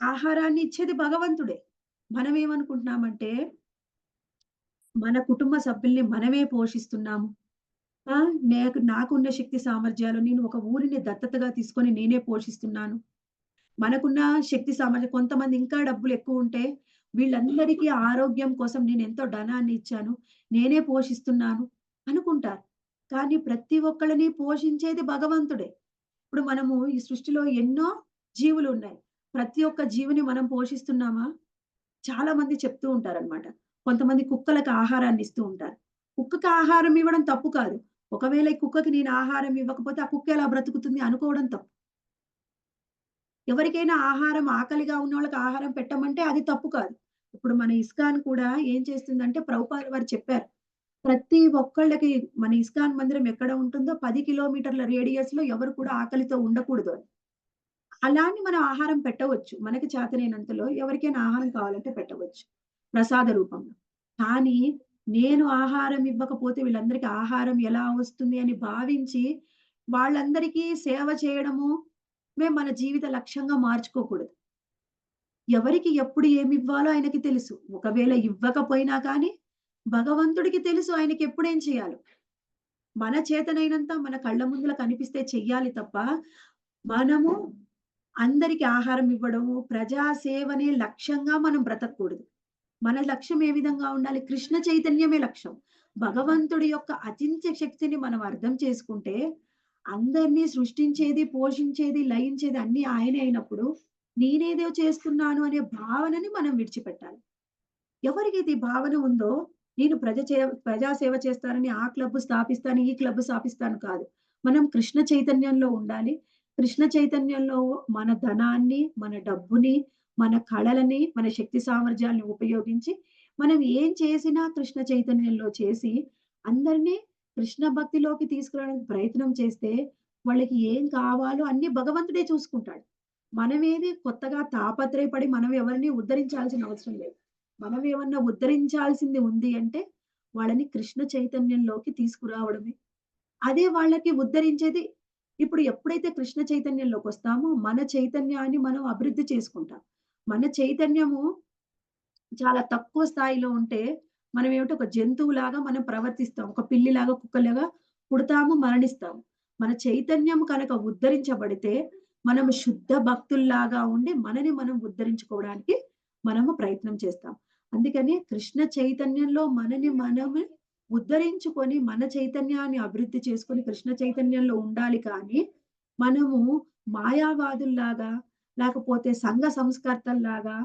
ఆహారాన్ని ఇచ్చేది భగవంతుడే. మనమేమనుకుంటున్నామంటే, మన కుటుంబ సభ్యుల్ని మనమే పోషిస్తున్నాము. ఆ! నాకున్న శక్తి సామర్థ్యాలు నేను ఒక ఊరిని దత్తతగా తీసుకొని నేనే పోషిస్తున్నాను. మనకున్న శక్తి సామర్థ్యం కొంతమంది ఇంకా డబ్బులెక్కువుంటే, వీళ్ళందరికీ ఆరోగ్యం కోసం నేనెంతో ధనాన్ని ఇచ్చాను. నేనే పోషిస్తున్నాను అనుకుంటారు. కానీ ప్రతి ఒక్కళ్ళని పోషించేది భగవంతుడే. ఇప్పుడు మనము ఈ సృష్టిలో ఎన్నో జీవులున్నాయి. ప్రతి ఒక్క జీవిని మనం పోషిస్తున్నామా? చాలా మంది చెప్తూ ఉంటారనమాట. కొంతమంది కుక్కలకి ఆహారాన్ని ఇస్తూ ఉంటారు. కుక్కకి ఆహారం ఇవ్వడం తప్పు కాదు. ఒకవేళ ఈ కుక్కకి నేను ఆహారం ఇవ్వకపోతే ఆ కుక్క ఎలా బ్రతుకుతుంది అనుకోవడం తప్పు. ఎవరికైనా ఆహారం ఆకలిగా ఉన్నోళ్ళకి ఆహారం పెట్టమంటే అది తప్పు కాదు. ఇప్పుడు మన ఇస్కాన్ కూడా ఏం చేస్తుందంటే ప్రభుపాద వారు చెప్పారు. ప్రతి ఒక్కళ్ళకి మన ఇస్కాన్ మందిరం ఎక్కడ ఉంటుందో 10 కిలోమీటర్ల రేడియస్‌లో ఎవరు కూడా ఆకలితో ఉండకూడదు అని. అలా అని మనం ఆహారం పెట్టవచ్చు. మనకి చేతనైనంతలో ఎవరికైనా ఆహారం కావాలంటే పెట్టవచ్చు. ప్రసాద రూపంలో. కానీ నేను ఆహారం ఇవ్వకపోతే వీళ్ళందరికీ ఆహారం ఎలా వస్తుంది అని భావించి వాళ్ళందరికీ సేవ చేయడము మన జీవిత లక్ష్యంగా మార్చుకోకూడదు. ఎవరికి ఎప్పుడు ఏమివ్వాలో ఆయనకి తెలుసు. ఒకవేళ ఇవ్వకపోయినా కానీ భగవంతుడికి తెలుసు ఆయనకి ఎప్పుడేం చేయాలో. మన చేతనైనంత మన కళ్ళ ముందుల కనిపిస్తే చెయ్యాలి తప్ప, మనము అందరికి ఆహారం ఇవ్వడము, ప్రజా సేవనే లక్ష్యంగా మనం బ్రతకూడదు. మన లక్ష్యం ఏ విధంగా ఉండాలి? కృష్ణ చైతన్యమే లక్ష్యం. భగవంతుడి యొక్క అచింత్య శక్తిని మనం అర్థం చేసుకుంటే, అందరిని సృష్టించేది, పోషించేది, లయించేది అన్నీ ఆయనే అయినప్పుడు, నేనేదో చేస్తున్నాను అనే భావనని మనం విడిచిపెట్టాలి. ఎవరికైతే ఈ భావన ఉందో, నేను ప్రజా సేవ చేస్తానని ఆ క్లబ్ స్థాపిస్తాను, ఈ క్లబ్ స్థాపిస్తాను కాదు. మనం కృష్ణ చైతన్యంలో ఉండాలి. కృష్ణ చైతన్యంలో మన ధనాన్ని, మన డబ్బుని, మన కళలని, మన శక్తి సామర్థ్యాలను ఉపయోగించి, మనం ఏం చేసినా కృష్ణ చైతన్యంలో చేసి, అందరినీ కృష్ణ భక్తిలోకి తీసుకురావడానికి ప్రయత్నం చేస్తే, వాళ్ళకి ఏం కావాలో అన్నీ భగవంతుడే చూసుకుంటాడు. మనమేది కొత్తగా తాపత్రయపడి మనం ఎవరిని ఉద్ధరించాల్సిన అవసరం లేదు. మనం ఏమన్నా ఉద్ధరించాల్సింది ఉంది అంటే, వాళ్ళని కృష్ణ చైతన్యంలోకి తీసుకురావడమే. అదే వాళ్ళకి ఉద్ధరించేది ఇప్పుడు ఎప్పుడైతే కృష్ణ చైతన్యంలోకొస్తామో, మన చైతన్యాన్ని మనం అభివృద్ధి చేసుకుంటాం. మన చైతన్యము చాలా తక్కువ స్థాయిలో ఉంటే, మనమేమిటి ఒక జంతువులాగా మనం ప్రవర్తిస్తాం. ఒక పిల్లిలాగా, కుక్కలాగా పుడతాము, మరణిస్తాము. మన చైతన్యం కనుక ఉద్ధరించబడితే, మనము శుద్ధ భక్తుల్లాగా ఉండి, మనని మనం ఉద్ధరించుకోవడానికి మనము ప్రయత్నం చేస్తాం. అందుకని కృష్ణ చైతన్యంలో మనని మనమే ఉద్ధరించుకొని, మన చైతన్యాన్ని అభివృద్ధి చేసుకొని, కృష్ణ చైతన్యంలో ఉండాలి కానీ, మనము మాయావాదుల్లాగా, లేకపోతే సంఘ సంస్కర్తల్లాగా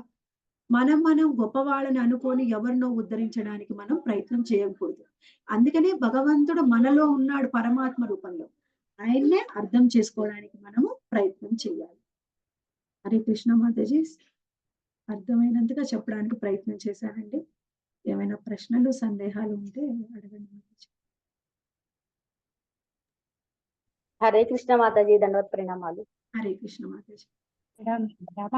మనం గొప్పవాళ్ళని అనుకోని ఎవరినో ఉద్ధరించడానికి మనం ప్రయత్నం చేయకూడదు. అందుకనే భగవంతుడు మనలో ఉన్నాడు పరమాత్మ రూపంలో. ఆయన్నే అర్థం చేసుకోవడానికి మనము ప్రయత్నం చేయాలి. హరే కృష్ణ మాతాజీ. అర్థమైనంతగా చెప్పడానికి ప్రయత్నం చేశానండి. ఏమైనా ప్రశ్నలు, సందేహాలు ఉంటే అడగండి మాతాజీ. హరే కృష్ణ మాతాజీ, దండవత్ ప్రణామాలు. హరే కృష్ణ మాతాజీ. రామ